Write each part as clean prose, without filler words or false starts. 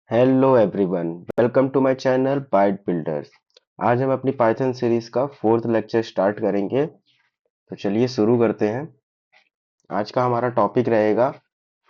Hello everyone, welcome to my channel Byte Builders. आज हम अपनी पाइथन सीरीज का फोर्थ लेक्चर स्टार्ट करेंगे। तो चलिए शुरू करते हैं। आज का हमारा टॉपिक रहेगा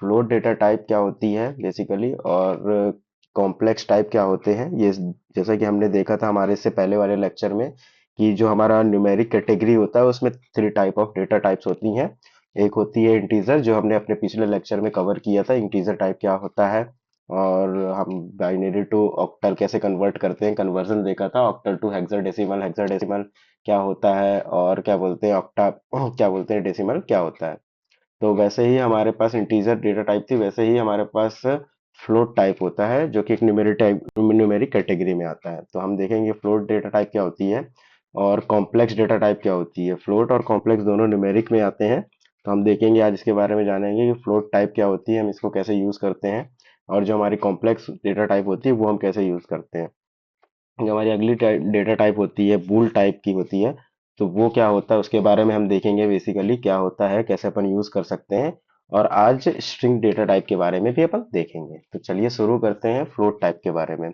फ्लोट डेटा टाइप क्या होती है बेसिकली, और कॉम्प्लेक्स टाइप क्या होते हैं ये। जैसा कि हमने देखा था हमारे इससे पहले वाले लेक्चर में कि जो हमारा न्यूमेरिक कैटेगरी होता है उसमें three type of data types होती हैं। एक होती है इंटीजर, जो हमने अपने पिछले लेक्चर में कवर किया था, इंटीजर टाइप क्या होता है। और हम बाइनरी टू ऑक्टल कैसे कन्वर्ट करते हैं, कन्वर्जन देखा था। ऑक्टल टू हेक्साडेसिमल, हेक्साडेसिमल क्या होता है, और क्या बोलते हैं ऑक्टा क्या बोलते हैं डेसिमल क्या होता है। तो वैसे ही हमारे पास इंटीजर डेटा टाइप थी, वैसे ही हमारे पास फ्लोट टाइप होता है जो कि एक न्यूमेरिक टाइप, न्यूमेरिक कैटेगरी में आता है। तो हम देखेंगे फ्लोट डेटा टाइप क्या होती है और कॉम्प्लेक्स डेटा टाइप क्या होती है। फ्लोट और कॉम्प्लेक्स दोनों न्यूमेरिक में आते हैं। तो हम देखेंगे आज इसके बारे में, जानेंगे कि फ्लोट टाइप क्या होती है, हम इसको कैसे यूज करते हैं, और जो हमारी कॉम्प्लेक्स डेटा टाइप होती है वो हम कैसे यूज करते हैं। जो हमारी अगली डेटा टाइप होती है बूल टाइप की होती है। तो वो क्या होता है उसके बारे में हम देखेंगे, बेसिकली क्या होता है, कैसे अपन यूज कर सकते हैं। और आज स्ट्रिंग डेटा टाइप के बारे में भी अपन देखेंगे। तो चलिए शुरू करते हैं फ्लोट टाइप के बारे में।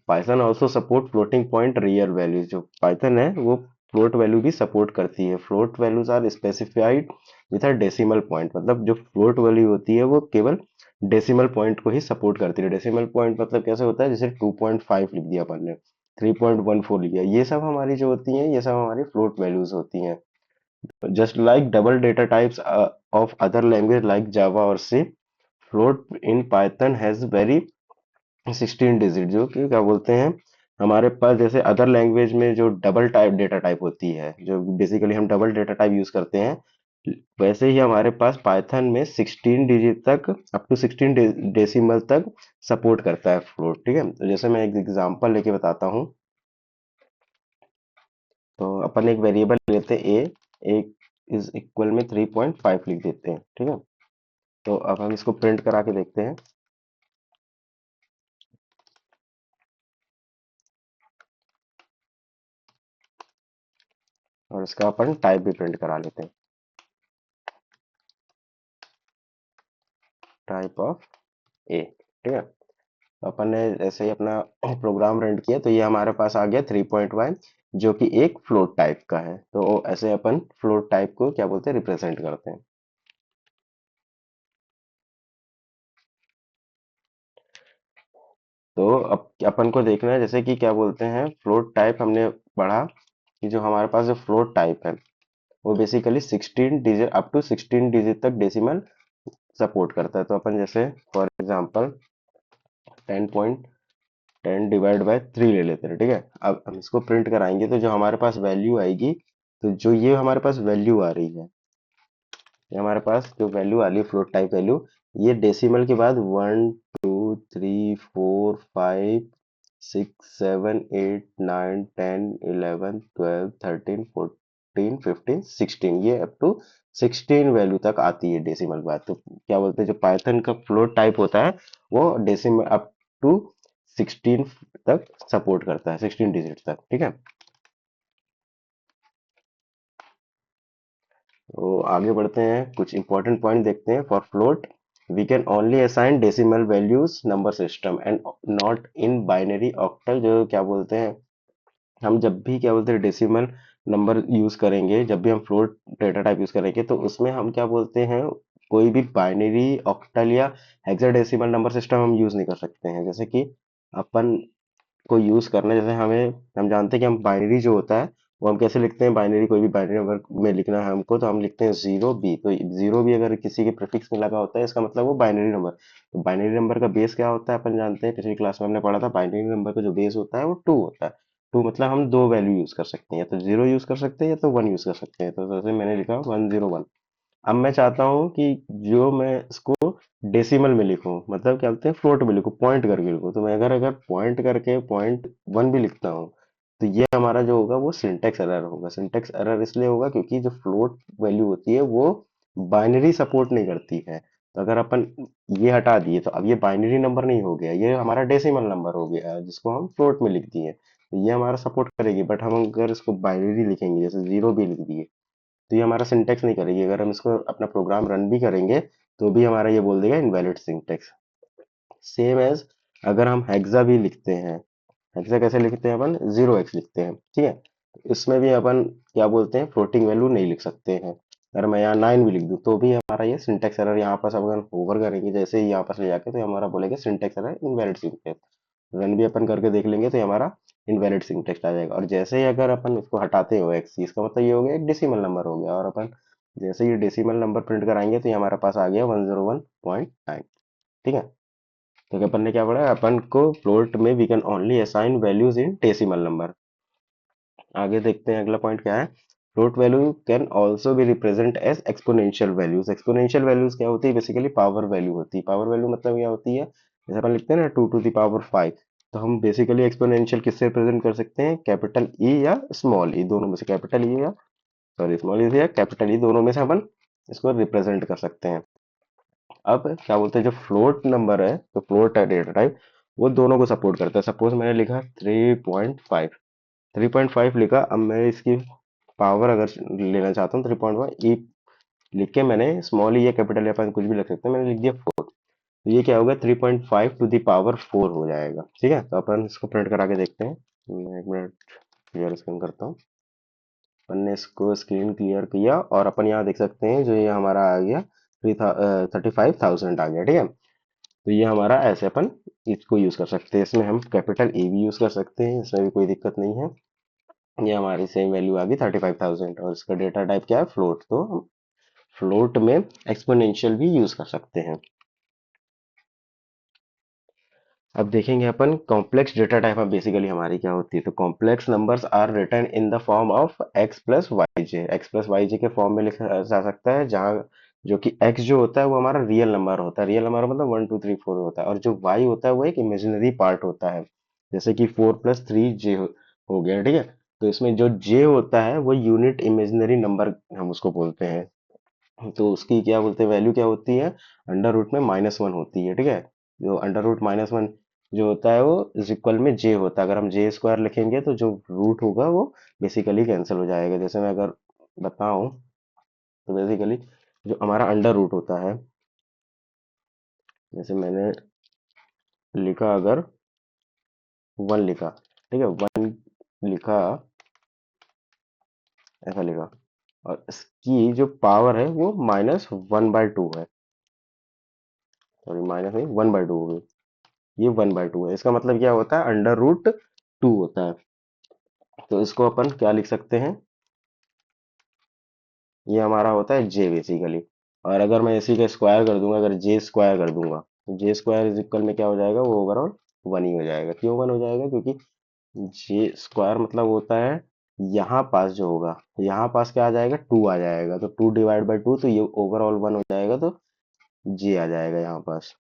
Python also support floating point real values. जो पाइथन है वो फ्लोट वैल्यू भी सपोर्ट करती है। Float values are specified with a decimal point. मतलब जो फ्लोट वैल्यू होती है वो केवल डेसिमल पॉइंट को ही सपोर्ट करती है। डेसिमल पॉइंट मतलब कैसे होता है, जैसे 2.5 लिख दिया अपन ने, 3.14 लिख दिया, ये सब हमारी जो होती हैं, ये सब हमारी फ्लोट वैल्यूज होती हैं। Just like double data types of other language like Java और C, float in Python has very 16 digit. जो कि क्या बोलते हैं, हमारे पास जैसे अदर लैंग्वेज में जो डबल टाइप डेटा टाइप होती है, जो बेसिकली हम डबल डेटा टाइप यूज करते हैं, वैसे ही हमारे पास पाइथन में 16 डिजिट तक, अप टू 16 डेसिमल तक सपोर्ट करता है फ्लोट। ठीक है, तो जैसे मैं एक एग्जांपल लेके बताता हूँ। तो अपन एक वेरिएबल लेते हैं ए, एक इज इक्वल में 3.5 लिख देते हैं। ठीक है, तो अब हम इसको प्रिंट करा के देखते हैं, और इसका अपन टाइप भी प्रिंट करा लेते हैं, टाइप ऑफ ए। ठीक है, तो अपन ने ऐसे ही अपना प्रोग्राम रन किया, तो ये हमारे पास आ गया 3.1, जो कि एक फ्लोट टाइप का है। तो ऐसे अपन फ्लोट टाइप को क्या बोलते हैं, रिप्रेजेंट करते हैं। तो अब अपन को देखना है, जैसे कि क्या बोलते हैं फ्लोट टाइप हमने पढ़ा कि जो हमारे पास जो फ्लोट टाइप है वो basically 16 digit, up to 16 digit तक डेसिमल सपोर्ट करता है। तो अपन जैसे फॉर एग्जांपल 10.10 डिवाइड बाय 3 ले लेते हैं। ठीक है, अब हम इसको प्रिंट कराएंगे तो जो हमारे पास वैल्यू आएगी, तो जो ये हमारे पास वैल्यू आ रही है, ये हमारे पास जो वैल्यू आ रही है फ्लोट टाइप वैल्यू, ये डेसिमल के बाद 1 2 3 4 5 6 7 8 9 10 11 12 13 14 15 16, ये अप टू 16 वैल्यू तक आती है डेसिमल के बाद। तो क्या बोलते हैं, जो पाइथन का फ्लोट टाइप होता है वो डेसिमल अप टू 16 तक सपोर्ट करता है, 16 डिजिट तक। ठीक है, तो आगे बढ़ते हैं, कुछ इंपॉर्टेंट पॉइंट देखते हैं। For float we can only assign decimal values number system and not in binary octal. जो क्या बोलते हैं, हम जब भी क्या बोलते हैं डेसिमल नंबर यूज करेंगे, जब भी हम फ्लोट डेटा टाइप यूज करेंगे, तो उसमें हम क्या बोलते हैं, कोई भी बाइनरी ऑक्टल या हेक्साडेसिमल नंबर सिस्टम हम यूज नहीं कर सकते हैं। जैसे कि अपन को यूज करना है, जैसे हमें, हम जानते हैं कि हम बाइनरी जो होता है वो हम कैसे लिखते हैं, बाइनरी कोई भी बाइनरी नंबर में लिखना है हमको, तो हम लिखते हैं 0 बी। तो 0 भी अगर किसी के प्रीफिक्स में लगा होता है, इसका मतलब वो बाइनरी नंबर। तो बाइनरी नंबर का बेस क्या होता है, अपन जानते हैं, पिछली क्लास में हमने पढ़ा था, बाइनरी नंबर का जो बेस होता है वो 2 होता है। 2 मतलब हम दो वैल्यू यूज कर सकते हैं, या तो 0 यूज कर सकते हैं या तो 1 यूज कर सकते हैं। तो जैसे मैंने लिखा 101। अब मैं चाहता हूँ कि जो मैं इसको डेसिमल में लिखूं, मतलब क्या बोलते हैं फ्लोट में लिखूं, पॉइंट करके लिखूं, तो मैं अगर अगर पॉइंट करके 0.1 भी लिखता हूँ, तो ये हमारा जो होगा वो सिंटेक्स एरर होगा। सिंटेक्स एरर इसलिए होगा क्योंकि जो फ्लोट वैल्यू होती है वो बाइनरी सपोर्ट नहीं करती है। तो अगर अपन ये हटा दिए तो अब ये बाइनरी नंबर नहीं हो गया, ये हमारा डेसिमल नंबर हो गया जिसको हम फ्लोट में लिख दिए। तो ये हमारा सपोर्ट करेगी, बट हम अगर इसको बाइनरी लिखेंगे, जैसे 0 भी लिख दिए, तो ये हमारा सिंटेक्स नहीं करेगी। अगर हम इसको अपना प्रोग्राम रन भी करेंगे तो भी हमारा ये बोल देगा इनवैलिड सिंटेक्स। सेम एज अगर हम हेक्सा भी लिखते हैं, हेक्सा कैसे लिखते हैं अपन, 0x लिखते हैं, ठीक है। तो इसमें भी अपन क्या बोलते हैं, फ्लोटिंग वैल्यू नहीं लिख सकते हैं। अगर मैं यहाँ 9 भी लिख दूँ तो भी हमारा ये सिंटेक्स एरर यहाँ पर अगर ओवर करेंगे जैसे ही यहाँ पर ले जाके, तो हमारा बोलेगा syntax error, invalid syntax. Run भी अपन करके देख लेंगे तो ये हमारा इनवैलिड सिंटेक्स आ जाएगा। और जैसे ही अगर अपन इसको हटाते हो एक्स, इसका मतलब ये हो गया एक डेसिमल नंबर हो गया, और अपन जैसे ये डेसिमल नंबर प्रिंट कराएंगे तो ये हमारे पास आ गया 101.9। ठीक है। तो अपन ने क्या पढ़ा, अपन को फ्लोट में we can only assign values in decimal number. आगे देखते हैं अगला पॉइंट क्या है। Float value can also be represent as exponential values. Exponential values क्या होती है, बेसिकली पावर वैल्यू होती है। पावर वैल्यू मतलब क्या होती है, जैसे अपन लिखते हैं ना 2 to the power 5, तो हम बेसिकली एक्सपोनेंशियल किससे रिप्रेजेंट कर सकते हैं, कैपिटल ई या स्मॉल ई, दोनों में से कैपिटल ई या सॉरी स्मॉल ई या कैपिटल ई, दोनों में से अपन इसको रिप्रेजेंट कर सकते हैं। अब क्या बोलते हैं, जो फ्लोट नंबर है, तो फ्लोट है डेटा टाइप, वो दोनों को सपोर्ट करता है। सपोज मैंने लिखा 3.5, 3.5 लिखा, अब मैं इसकी पावर अगर लेना चाहता हूँ 3.5 ई लिख के, मैंने स्मॉल ई या कैपिटल या अपन कुछ भी लिख सकते हैं, मैंने लिख दिया 4, तो ये क्या होगा, 3.5 to the power 4 हो जाएगा। ठीक है, तो अपन इसको प्रिंट करा के देखते हैं। मैं एक मिनट क्लियर स्क्रीन करता हूँ। अपन ने इसको स्क्रीन क्लियर किया और अपन यहाँ देख सकते हैं, जो ये हमारा आ गया 35,000 आ गया। ठीक है, तो ये हमारा ऐसे अपन इसको यूज कर सकते हैं। इसमें हम कैपिटल ए भी यूज कर सकते हैं, इसमें भी कोई दिक्कत नहीं है। ये हमारी सेम वैल्यू आ गई 35,000, और इसका डेटा टाइप क्या है, फ्लोट, तो हम फ्लोट में एक्सपोनेंशियल भी यूज कर सकते हैं। अब देखेंगे अपन कॉम्प्लेक्स डेटा टाइप अब बेसिकली हमारी क्या होती है। तो complex numbers are written in the form of x plus y j. X plus y j के फॉर्म में लिखा जा सकता है, जहाँ जो कि एक्स जो होता है वो हमारा रियल नंबर होता है, रियल नंबर मतलब 1 2 3 4 होता है, और जो वाई होता है वो एक इमेजिनरी पार्ट होता है, जैसे कि 4 + 3 जे हो गया। ठीक है, तो इसमें जो जे होता है वो यूनिट इमेजिनरी नंबर हम उसको बोलते हैं। तो उसकी क्या बोलते हैं, वैल्यू क्या होती है, अंडर रूट में -1 होती है। ठीक है, जो अंडर रूट -1 जो होता है वो इज इक्वल में जे होता है। अगर हम जे स्क्वायर लिखेंगे तो जो रूट होगा वो बेसिकली कैंसिल हो जाएगा। जैसे मैं अगर बताऊं, तो बेसिकली जो हमारा अंडर रूट होता है, जैसे मैंने लिखा अगर 1 लिखा, ठीक है, 1 लिखा, ऐसा लिखा, और इसकी जो पावर है वो -1/2 है, सॉरी माइनस नहीं 1/2 हो गई, ये 1/2 है। इसका मतलब क्या होता है, अंडर रूट 2 होता है। तो इसको अपन क्या लिख सकते हैं, ये हमारा होता है जे बेसिकली। और अगर मैं इसी का स्क्वायर कर दूंगा, अगर जे स्क्वायर कर दूंगा, तो जे स्क्वायर इज इक्वल में क्या हो जाएगा, वो ओवरऑल 1 ही हो जाएगा। क्यों 1 हो जाएगा, क्योंकि जे स्क्वायर मतलब होता है यहाँ पास जो होगा, यहाँ पास क्या आ जाएगा, 2 आ जाएगा, तो 2/2, तो ये ओवरऑल 1 हो जाएगा, तो जे आ जाएगा यहाँ पास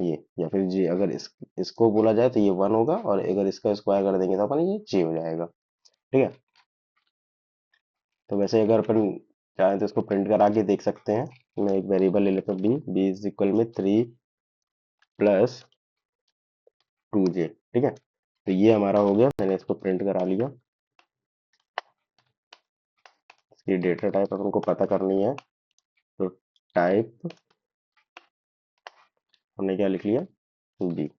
ये, या फिर जे अगर इसको बोला जाए तो ये 1 होगा, और अगर इसका स्क्वायर कर देंगे तो अपन ये जे हो जाएगा। ठीक है, तो वैसे अगर अपन चाहें तो इसको प्रिंट करा के देख सकते हैं। मैं एक वेरिएबल ले लेता हूँ बी, बी इज इक्वल में 3 + 2 जे। ठीक है, तो ये हमारा हो गया, मैंने इसको प्रिंट करा लिया। इसकी डेटा टाइप अपन को पता करनी है, तो टाइप हमने क्या लिख लिया, बी।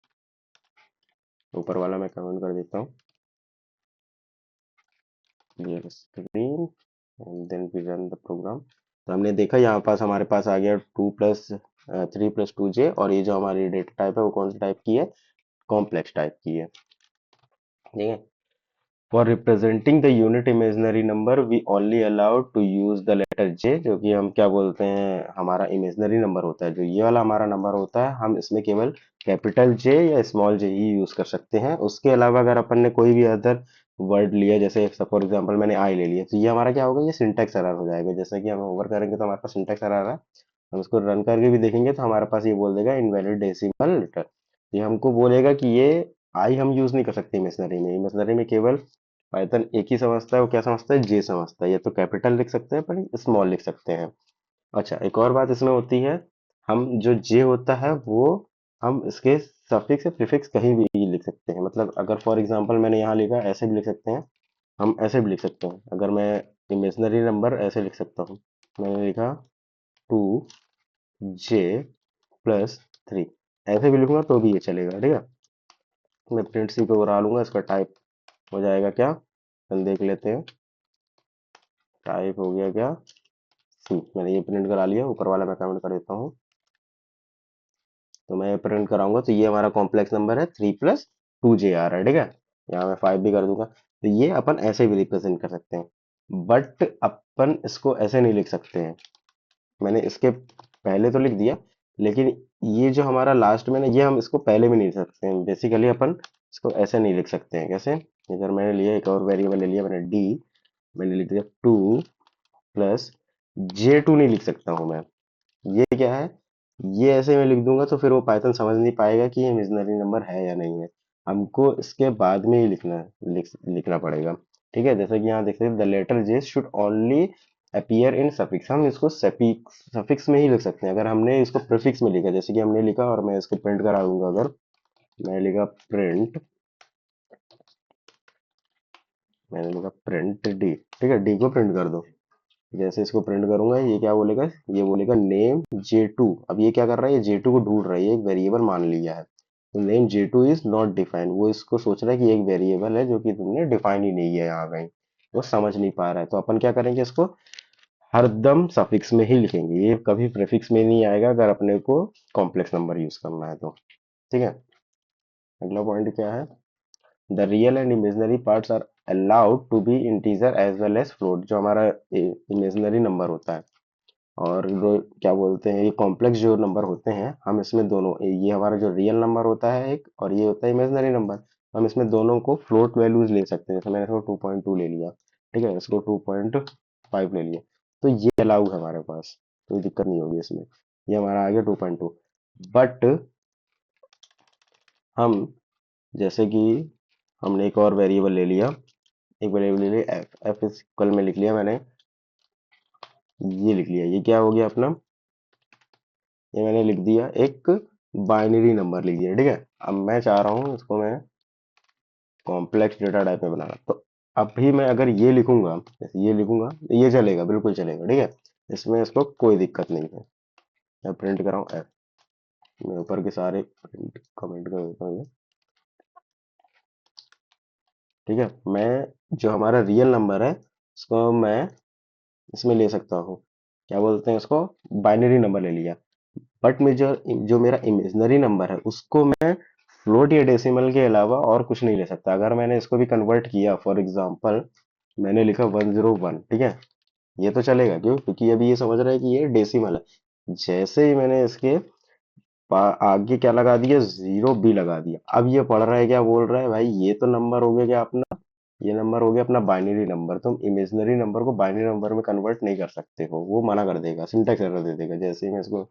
ऊपर वाला मैं कमेंट कर देता हूँ, clear screen, and then we run the program. तो हमने देखा यहाँ पास हमारे पास आ गया 3 + 2 जे, और ये जो हमारी डेटा टाइप है वो कौन सी टाइप की है, कॉम्प्लेक्स टाइप की है। ठीक है, for representing the unit imaginary number we only allowed to use the letter j, जो कि हम क्या बोलते हैं, हमारा इमेजिनरी नंबर होता है, जो ये वाला हमारा नंबर होता है, हम इसमें केवल कैपिटल जे या स्मॉल जे ही यूज कर सकते हैं। उसके अलावा अगर अपन ने कोई भी अदर वर्ड लिया, जैसे फॉर एग्जांपल मैंने आई ले लिया, तो ये हमारा क्या होगा, ये सिंटेक्स एरर हो जाएगा। जैसे कि हम ओवर करेंगे तो हमारे पास सिंटेक्स एरर है, हम इसको रन करके भी देखेंगे तो हमारे पास ये बोल देगा इनवैलिड डेसिमल लेटर। ये हमको बोलेगा कि ये आई हम यूज नहीं कर सकते इमेजिनरी में। इमेजिनरी में केवल पाइथन एक ही समझता है, वो क्या समझता है, जे समझता है, या तो कैपिटल लिख सकते हैं पर स्मॉल लिख सकते हैं। अच्छा, एक और बात इसमें होती है, हम जो जे होता है वो हम इसके सफिक्स या प्रीफिक्स कहीं भी लिख सकते हैं। मतलब अगर फॉर एग्जांपल मैंने यहाँ लिखा, ऐसे भी लिख सकते हैं, हम ऐसे भी लिख सकते हैं। अगर मैं इमेजिनरी नंबर ऐसे लिख सकता हूँ, मैंने लिखा 2 J + 3, ऐसे भी लिखूंगा तो भी ये चलेगा। ठीक है, मैं प्रिंट सी को करा लूंगा, इसका टाइप हो जाएगा क्या, हम देख लेते हैं। टाइप हो गया क्या, सी। मैंने ये प्रिंट करा लिया, ऊपर वाला मैं कमेंट कर देता हूँ। तो मैं ये प्रिंट कराऊंगा तो ये हमारा कॉम्प्लेक्स नंबर है 3 + 2j आ रहा है, ठीक है। यहाँ मैं 5 भी कर दूंगा, तो ये अपन ऐसे भी रिप्रेजेंट कर सकते हैं, बट अपन इसको ऐसे नहीं लिख सकते हैं। मैंने इसके पहले तो लिख दिया, लेकिन ये जो हमारा लास्ट में ना, ये हम इसको पहले भी नहीं लिख सकते हैं। बेसिकली अपन इसको ऐसे नहीं लिख सकते हैं। कैसे, अगर मैंने लिया एक और वेरिएबल ले लिया मैंने डी, मैंने लिख दिया 2 + J2 नहीं लिख सकता हूँ मैं। ये क्या है, ये ऐसे में लिख दूंगा तो फिर वो पाइथन समझ नहीं पाएगा कि ये इमेजिनरी नंबर है या नहीं है। हमको इसके बाद में ही लिखना पड़ेगा। ठीक है, जैसे कि यहाँ देख सकते हैं the letter J should only appear in suffix. हम इसको सफिक्स में ही लिख सकते हैं। अगर हमने इसको प्रीफिक्स में लिखा, जैसे कि हमने लिखा, और मैं इसको प्रिंट करा दूंगा, अगर मैं लिखा प्रिंट, मैंने लिखा प्रिंट डी, ठीक है, डी को प्रिंट कर दो। जैसे इसको प्रिंट करूंगा, ये क्या बोलेगा, ये बोलेगा नेम J2। अब ये क्या कर रहा है, ये J2 को ढूंढ रहा है, ये एक वेरिएबल मान लिया है। तो name J2 is not defined, वो इसको सोच रहा है कि ये एक वेरिएबल है जो कि तुमने डिफाइन ही नहीं है यहाँ कहीं, वो समझ नहीं पा रहा है। तो अपन क्या करेंगे, इसको हरदम सफिक्स में ही लिखेंगे, ये कभी प्रीफिक्स में नहीं आएगा अगर अपने को कॉम्प्लेक्स नंबर यूज करना है तो। ठीक है, अगला पॉइंट क्या है, the real and imaginary parts are allowed to be integer as well as float. जो हमारा इमेजिनरी नंबर होता है और जो क्या बोलते हैं, ये कॉम्प्लेक्स जो नंबर होते हैं, हम इसमें दोनों, ये हमारा जो रियल नंबर होता है एक, और ये होता है इमेजिनरी नंबर, हम इसमें दोनों को फ्लोट वैल्यूज ले सकते हैं। जैसे मैंने इसको 2.2 ले लिया, ठीक है, इसको 2.5 ले लिया, तो ये अलाउ है हमारे पास, कोई दिक्कत नहीं होगी इसमें। ये हमारा आ गया 2.2। बट हम, जैसे कि हमने एक और वेरिएबल ले लिया, एक वेरिएबल ले लिया एफ, एफ इज इक्वल में लिख लिया मैंने, ये लिख लिया, ये क्या हो गया अपना, ये मैंने लिख दिया एक बाइनरी नंबर लिख दिया, ठीक है। अब मैं चाह रहा हूँ इसको मैं कॉम्प्लेक्स डेटा टाइप में बनाना, तो अभी मैं अगर ये लिखूंगा, जैसे ये लिखूंगा, ये चलेगा, बिल्कुल चलेगा, ठीक है, इसमें इसको कोई दिक्कत नहीं है। मैं प्रिंट कर रहा हूँ एफ, मैं ऊपर के सारे प्रिंट कमेंट कर देता हूँ ये, ठीक है। मैं जो हमारा रियल नंबर है उसको मैं इसमें ले सकता हूँ, क्या बोलते हैं उसको, बाइनरी नंबर ले लिया। बट मैं जो जो मेरा इमेजिनरी नंबर है उसको मैं फ्लोट या डेसिमल के अलावा और कुछ नहीं ले सकता। अगर मैंने इसको भी कन्वर्ट किया, फॉर एग्जांपल मैंने लिखा 101, ठीक है, ये तो चलेगा, क्यों, क्योंकि अभी ये समझ रहा है कि ये डेसिमल है। जैसे ही मैंने इसके आगे क्या लगा दिया, जीरो बी लगा दिया, अब ये पढ़ रहा है, क्या बोल रहा है, भाई ये तो नंबर हो गया क्या अपना, ये नंबर हो गया अपना बाइनरी नंबर, तुम इमेजिनरी नंबर को बाइनरी नंबर में कन्वर्ट नहीं कर सकते हो, वो मना कर देगा, सिंटैक्स एरर दे देगा। जैसे ही मैं इसको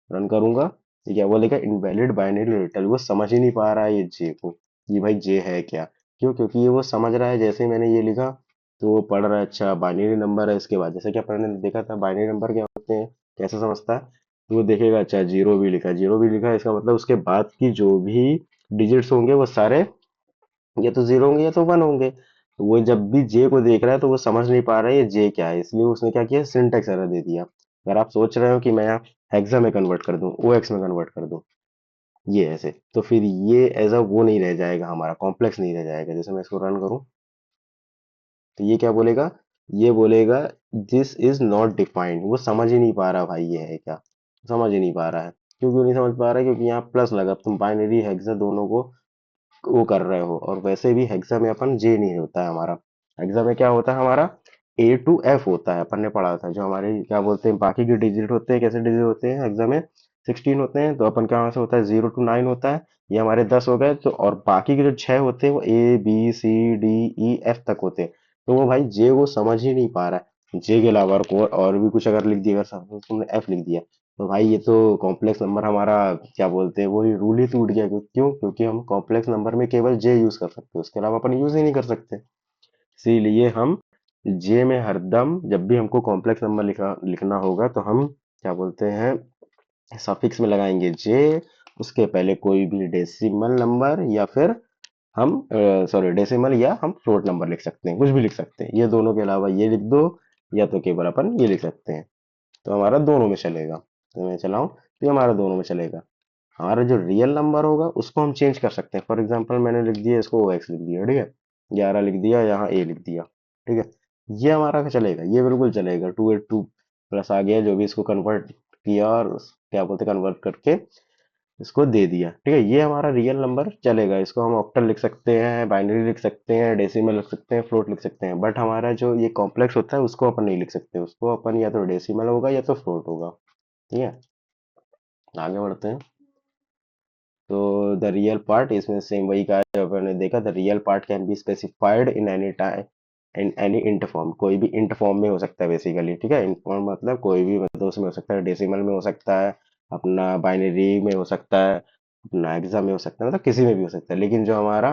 रन करूंगा, ये क्या बोलेगा, इनवैलिड बाइनरी रिटर्न। वो समझ ही नहीं पा रहा है ये जे को, कि भाई जे है क्या, क्यों, क्योंकि ये वो समझ रहा है जैसे ही मैंने ये लिखा तो वो पढ़ रहा है, अच्छा बाइनरी नंबर है। इसके बाद जैसे कि अपन ने देखा था बाइनरी नंबर क्या होते हैं, कैसे समझता है, तो वो देखेगा, अच्छा जीरो भी लिखा, जीरो भी लिखा, इसका मतलब उसके बाद की जो भी डिजिट्स होंगे वो सारे या तो जीरो होंगे या तो वन होंगे। तो वो जब भी जे को देख रहा है तो वो समझ नहीं पा रहा है ये जे क्या है, इसलिए उसने क्या किया, सिंटेक्स एरर दे दिया। अगर आप सोच रहे हो कि मैं यहाँ हेक्सा में कन्वर्ट कर दूं, ओएक्स में कन्वर्ट कर दूं, ये ऐसे, तो फिर ये एज अ वो नहीं रह जाएगा, हमारा कॉम्प्लेक्स नहीं रह जाएगा। जैसे मैं इसको रन करूं तो ये क्या बोलेगा, ये बोलेगा दिस इज नॉट डिफाइंड। वो समझ ही नहीं पा रहा भाई ये है क्या, समझ ही नहीं पा रहा है। क्यों क्यों नहीं समझ पा रहा है, क्योंकि यहाँ प्लस लगा, तुम बाइनरी हेक्सा दोनों को वो कर रहे हो, और वैसे भी हेक्सा में अपन जे नहीं होता है हमारा, हेक्सा में क्या होता है हमारा A to F होता है। अपन ने पढ़ा था, जो हमारे क्या बोलते हैं बाकी के डिजिट होते हैं, कैसे डिजिट होते हैं हेक्सा में, 16 होते हैं, तो अपन का यहाँ से होता है 0 to 9 होता है, ये हमारे 10 हो गए। तो और बाकी के जो 6 होते हैं वो A B C D E F तक होते हैं। तो वो भाई जे को समझ ही नहीं पा रहा है, जे के अलावा और भी कुछ अगर लिख दिया, अगर तुमने एफ लिख दिया, तो भाई ये तो कॉम्प्लेक्स नंबर हमारा, क्या बोलते हैं, वो रूल ही टूट गया। क्यों, क्योंकि हम कॉम्प्लेक्स नंबर में केवल जे यूज कर सकते हैं, उसके अलावा अपन यूज ही नहीं कर सकते। इसीलिए हम जे में हरदम जब भी हमको कॉम्प्लेक्स नंबर लिखना होगा तो हम क्या बोलते हैं, सफिक्स में लगाएंगे जे, उसके पहले कोई भी डेसिमल नंबर, या फिर हम सॉरी डेसिमल, या हम फ्लोट नंबर लिख सकते हैं, कुछ भी लिख सकते हैं। ये दोनों के अलावा ये लिख दो, या तो केवल अपन ये लिख सकते हैं, तो हमारा दोनों में चलेगा। तो मैं चलाऊं तो ये हमारा दोनों में चलेगा। हमारा जो रियल नंबर होगा उसको हम चेंज कर सकते हैं। फॉर एग्जांपल मैंने लिख दिया इसको OX लिख दिया, ठीक है, 11 लिख दिया, यहाँ A लिख दिया, ठीक है, ये हमारा चलेगा, ये बिल्कुल चलेगा। 282 प्लस आ गया, जो भी इसको कन्वर्ट किया और क्या बोलते कन्वर्ट करके इसको दे दिया, ठीक है, ये हमारा रियल नंबर चलेगा। इसको हम ऑक्टल लिख सकते हैं, बाइनरी लिख सकते हैं, डेसिमल लिख सकते हैं, फ्लोट लिख सकते हैं, बट हमारा जो ये कॉम्प्लेक्स होता है उसको अपन नहीं लिख सकते, उसको अपन या तो डेसिमल होगा या तो फ्लोट होगा, ठीक है। आगे बढ़ते हैं। तो द रियल पार्ट, इसमें सेम वही कहा जो मैंने देखा, the real part can be specified in any time in any int form, कोई भी इंट फॉर्म में हो सकता है बेसिकली, ठीक है। इंट फॉर्म मतलब कोई भी, मतलब उसमें हो सकता है डेसिमल में हो सकता है, अपना बाइनरी में हो सकता है, अपना हेक्सा में हो सकता है, मतलब किसी में भी हो सकता है, लेकिन जो हमारा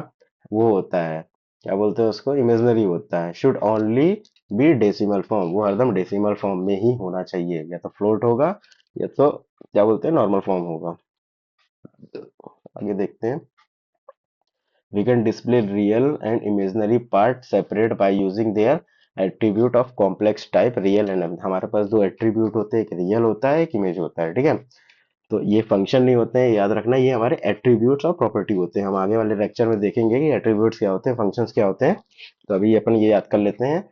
वो होता है, क्या बोलते हैं उसको, इमेजनरी होता है, should only be decimal form, वो हरदम डेसिमल फॉर्म में ही होना चाहिए, या तो फ्लोट होगा या तो क्या बोलते हैं नॉर्मल फॉर्म होगा। आगे देखते हैं। We can display real and imaginary part separate by using their attribute of complex type real and हमारे पास दो एट्रीब्यूट होते हैं, एक रियल होता है, एक इमेज होता है, ठीक है। तो ये फंक्शन नहीं होते हैं, याद रखना, ये हमारे एट्रीब्यूट्स और प्रॉपर्टी होते हैं। हम आगे वाले लेक्चर में देखेंगे कि एट्रीब्यूट्स क्या होते हैं, फंक्शंस क्या होते हैं। तो अभी अपन ये याद कर लेते हैं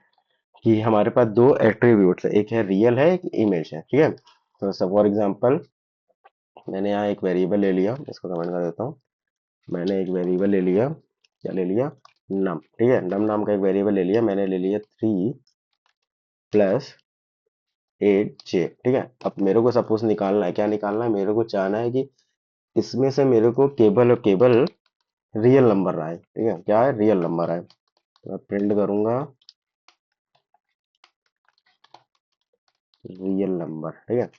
कि हमारे पास दो एट्रीब्यूट्स है, एक है रियल है, एक इमेज है, ठीक है। तो सब फॉर एग्जाम्पल मैंने यहाँ एक वेरिएबल ले लिया, इसको कमेंट कर देता हूँ। मैंने एक वेरिएबल ले लिया, क्या ले लिया, नम, ठीक है, नम नाम का एक वेरिएबल ले लिया, मैंने ले लिया 3 + 8 j, ठीक है। अब मेरे को सपोज निकालना है, क्या निकालना है, मेरे को चाहना है कि इसमें से मेरे को केवल और केवल रियल नंबर आए, ठीक है, क्या है, रियल नंबर आए। तो मैं प्रिंट करूंगा रियल नंबर, ठीक है,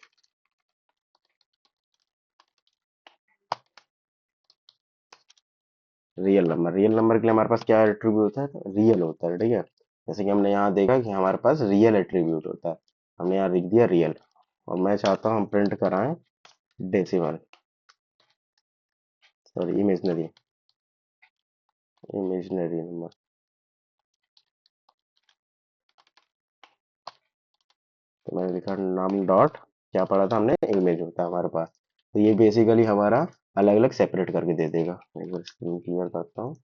रियल नंबर। रियल नंबर के लिए हमारे पास क्या एट्रीब्यूट होता है, रियल होता है, ठीक है। जैसे कि हमने यहाँ देखा कि हमारे पास रियल एट्रीब्यूट होता है, हमने यहाँ लिख दिया रियल, और मैं चाहता हूँ हम प्रिंट कराएं decimal, sorry imaginary, imaginary number. तो मैंने लिखा नम डॉट, क्या पढ़ा था हमने, इमेज होता है हमारे पास। तो ये बेसिकली हमारा अलग अलग सेपरेट करके दे देगा। एक बार स्क्रीन क्लियर करता हूँ,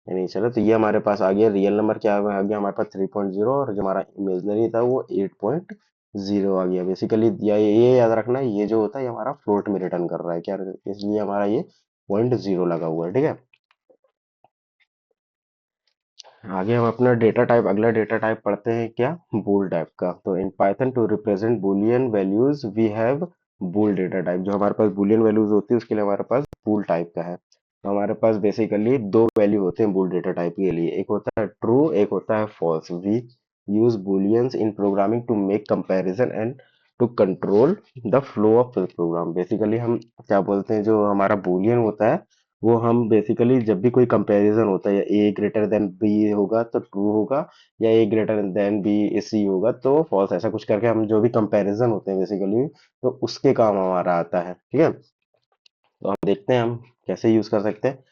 ये नहीं चला। तो ये हमारे पास आ गया, रियल नंबर क्या आ गया हमारे पास 3.0, और जो हमारा इमेजनरी था वो 8.0 आ गया बेसिकली। ये याद रखना, ये जो होता है ये हमारा फ्लोट में रिटर्न कर रहा है, क्या, इसलिए हमारा ये 0.0 लगा हुआ है, ठीक है। आगे हम अपना डेटा टाइप, अगला डेटा टाइप पढ़ते हैं, क्या, बूल टाइप का। तो in Python to represent boolean values we have bool data type. जो हमारे पास बूलियन वैल्यूज होती है उसके लिए हमारे पास बूल टाइप का है। तो हमारे पास बेसिकली दो वैल्यू होते हैं बूल डेटा टाइप के लिए, एक होता है ट्रू, एक होता है false. We use Booleans in programming to make comparison and to control the flow of the program. Basically हम क्या बोलते हैं, जो हमारा बूलियन होता है वो हम बेसिकली जब भी कोई कंपैरिजन होता है, या ए ग्रेटर देन बी होगा तो ट्रू होगा, या ए ग्रेटर देन बी सी होगा तो फॉल्स, ऐसा कुछ करके हम जो भी कंपैरिजन होते हैं बेसिकली, तो उसके काम हमारा आता है, ठीक है। तो हम देखते हैं हम कैसे यूज कर सकते हैं,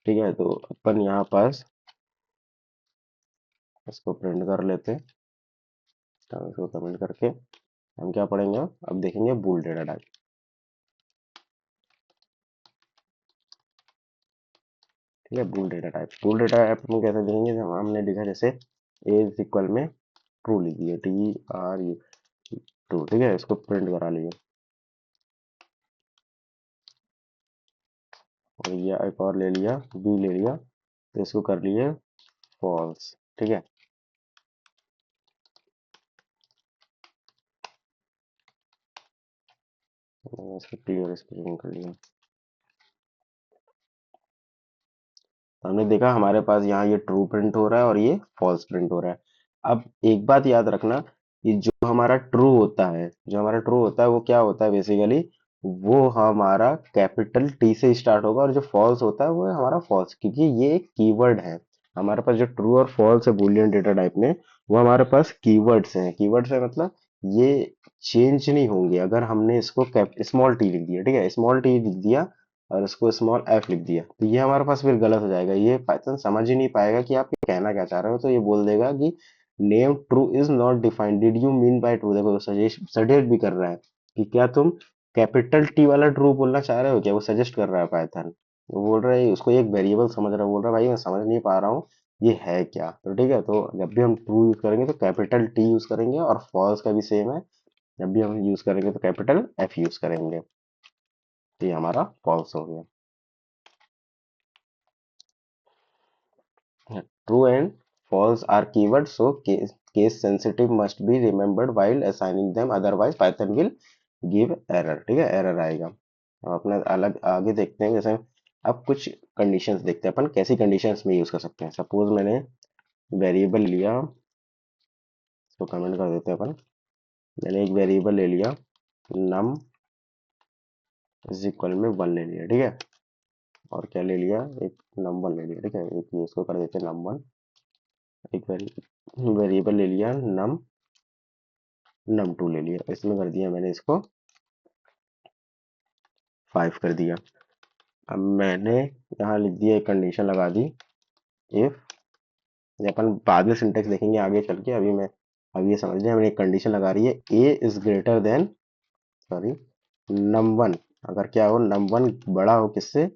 ठीक है। तो अपन यहाँ पास इसको प्रिंट कर लेते हैं, तो इसको कमेंट करके हम क्या पढ़ेंगे, अब देखेंगे बूल डेटा टाइप, ठीक है। बूल डेटा टाइप, बूल डेटा टाइप हम कैसे देखेंगे, जब हमने लिखा जैसे ए इज इक्वल में ट्रू लिख दिया, TRU ट्रू, ठीक है, इसको प्रिंट करा लिए, और ये एक और ले लिया, बी ले लिया, तो इसको कर लिए फॉल्स, ठीक है। मैंने इसको क्लियर स्पेलिंग कर लिया। तो हमने देखा हमारे पास यहाँ ये ट्रू प्रिंट हो रहा है और ये फॉल्स प्रिंट हो रहा है। अब एक बात याद रखना, कि जो हमारा ट्रू होता है, जो हमारा ट्रू होता है वो क्या होता है बेसिकली, वो हमारा कैपिटल टी से स्टार्ट होगा, और जो फॉल्स होता है वो है हमारा फॉल्स, क्योंकि ये एक कीवर्ड है। हमारे पास जो ट्रू और फॉल्स है बूलियन डेटा टाइप में, वो हमारे पास कीवर्ड्स हैं। कीवर्ड्स है मतलब ये चेंज नहीं होंगे। अगर हमने इसको स्मॉल टी लिख दिया, ठीक है, स्मॉल टी लिख दिया, और इसको स्मॉल एफ लिख दिया, तो ये हमारे पास फिर गलत हो जाएगा, ये पाइथन समझ ही नहीं पाएगा कि आप ये कहना क्या चाह रहे हो। तो ये बोल देगा कि name true is not defined, did you mean by true. देखो सजेस्ट भी कर रहा है कि क्या तुम कैपिटल टी वाला ट्रू बोलना चाह रहे हो क्या? वो सजेस्ट कर रहा है पाइथन, वो बोल रहा है उसको एक वेरिएबल समझ रहा है, बोल रहा है भाई मैं समझ नहीं पा रहा हूँ ये है क्या। तो ठीक है, तो जब भी हम ट्रू यूज करेंगे तो कैपिटल टी यूज करेंगे, और फॉल्स का भी सेम है, जब भी हम यूज करेंगे तो कैपिटल एफ यूज करेंगे। तो ये हमारा फॉल्स हो गया। True and false are keywords, so case sensitive must be remembered while assigning them, otherwise Python will give error। ठीक है, एरर आएगा। अब अपना अलग आगे देखते हैं, जैसे अब कुछ कंडीशंस देखते हैं अपन कैसी कंडीशंस में यूज कर सकते हैं। सपोज मैंने वेरिएबल लिया, इसको कमेंट कर देते हैं अपन। मैंने एक वेरिएबल ले लिया num इज इक्वल में 1 ले लिया, ठीक है। और क्या ले लिया, एक num1 ले लिया, ठीक है। एक ये इसको कर देते हैं num1। एक वेरिएबल ले लिया num2 ले लिया, इसमें कर दिया मैंने इसको 5 कर दिया। अब मैंने यहाँ लिख दिया, एक कंडीशन लगा दी, इफ, ये अपन बाद में सिंटेक्स देखेंगे आगे चल के, अभी मैं, अभी ये समझ लिया, मैंने एक कंडीशन लगा रही है a is greater than, sorry, num1। अगर क्या हो, num1 बड़ा हो किससे,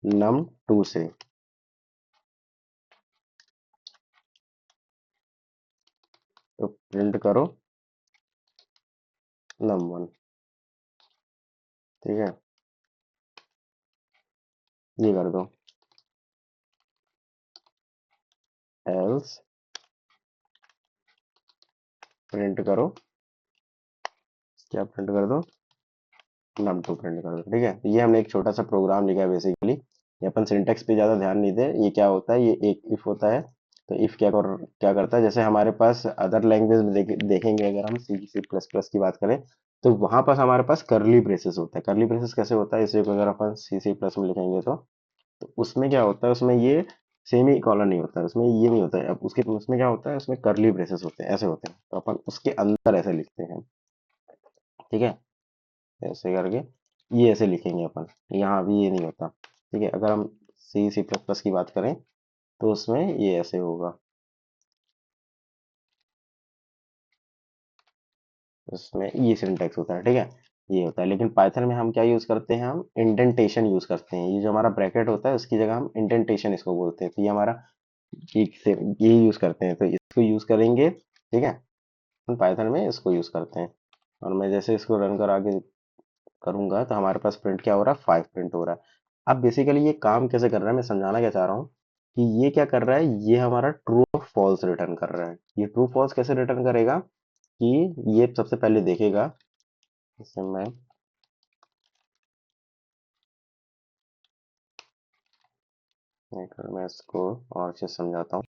num2 से, तो प्रिंट करो num1। ठीक है, ये कर दो, एल्स प्रिंट करो, क्या प्रिंट कर दो, num2 प्रिंट कर दो। ठीक है, तो ये हमने एक छोटा सा प्रोग्राम लिखा है बेसिकली। ये अपन सिंटेक्स पे ज्यादा ध्यान नहीं दे, ये क्या होता है, ये एक इफ होता है। तो इफ क्या करता है, जैसे हमारे पास अदर लैंग्वेज में देखेंगे, अगर हम सी की बात करें, तो वहां पास हमारे पास करली ब्रेसेस होता है। करली ब्रेसेस कैसे होता है, इसे अगर अपन सी प्लस में लिखेंगे तो उसमें क्या होता है, उसमें ये सेमी कॉलन नहीं होता है, उसमें ये नहीं होता है। अब उसके उसमें क्या होता है, उसमें करली ब्रेसेस होते हैं, ऐसे होते हैं, तो अपन उसके अंदर ऐसे लिखते हैं। ठीक है, ऐसे करके ये ऐसे लिखेंगे अपन, यहाँ भी ये नहीं होता। ठीक है, अगर हम सी प्लस प्लस की बात करें तो उसमें ये ऐसे होगा, उसमें ये सिंटेक्स होता है। ठीक है, ये होता है। लेकिन पाइथन में हम क्या यूज करते हैं, हम इंडेंटेशन यूज करते हैं। ये जो हमारा ब्रैकेट होता है उसकी जगह हम इंडेंटेशन इसको बोलते हैं। तो ये हमारा ठीक से ये यूज करते हैं, तो इसको यूज करेंगे। ठीक है, हम पाइथन में इसको यूज करते हैं। और मैं जैसे इसको रन कर आगे करूंगा तो हमारे पास प्रिंट क्या हो रहा है, 5 प्रिंट हो रहा है। अब बेसिकली ये काम कैसे कर रहा है, मैं समझाना क्या चाह रहा हूँ कि ये क्या कर रहा है, ये हमारा ट्रू और फॉल्स रिटर्न कर रहा है। ये ट्रू फॉल्स कैसे रिटर्न करेगा कि ये सबसे पहले देखेगा, जैसे मैं इसको और अच्छे से समझाता हूँ।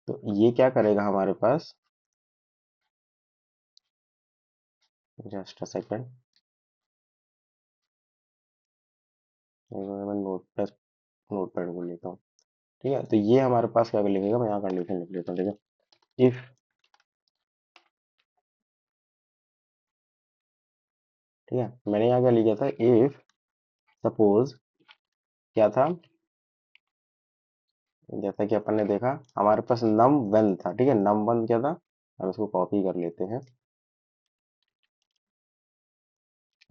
तो ये क्या करेगा हमारे पास, जस्ट अ सेकेंड, मैं नोट पैड को लेता हूँ। ठीक है, तो ये हमारे पास क्या लिखेगा, मैं यहाँ कंडीशन लिख लेता हूँ। ठीक है, इफ, ठीक है, मैंने यहाँ क्या लिखा था, इफ सपोज, क्या था, जैसा कि अपन ने देखा हमारे पास num1 था। ठीक है, num1 क्या था, हम इसको कॉपी कर लेते हैं,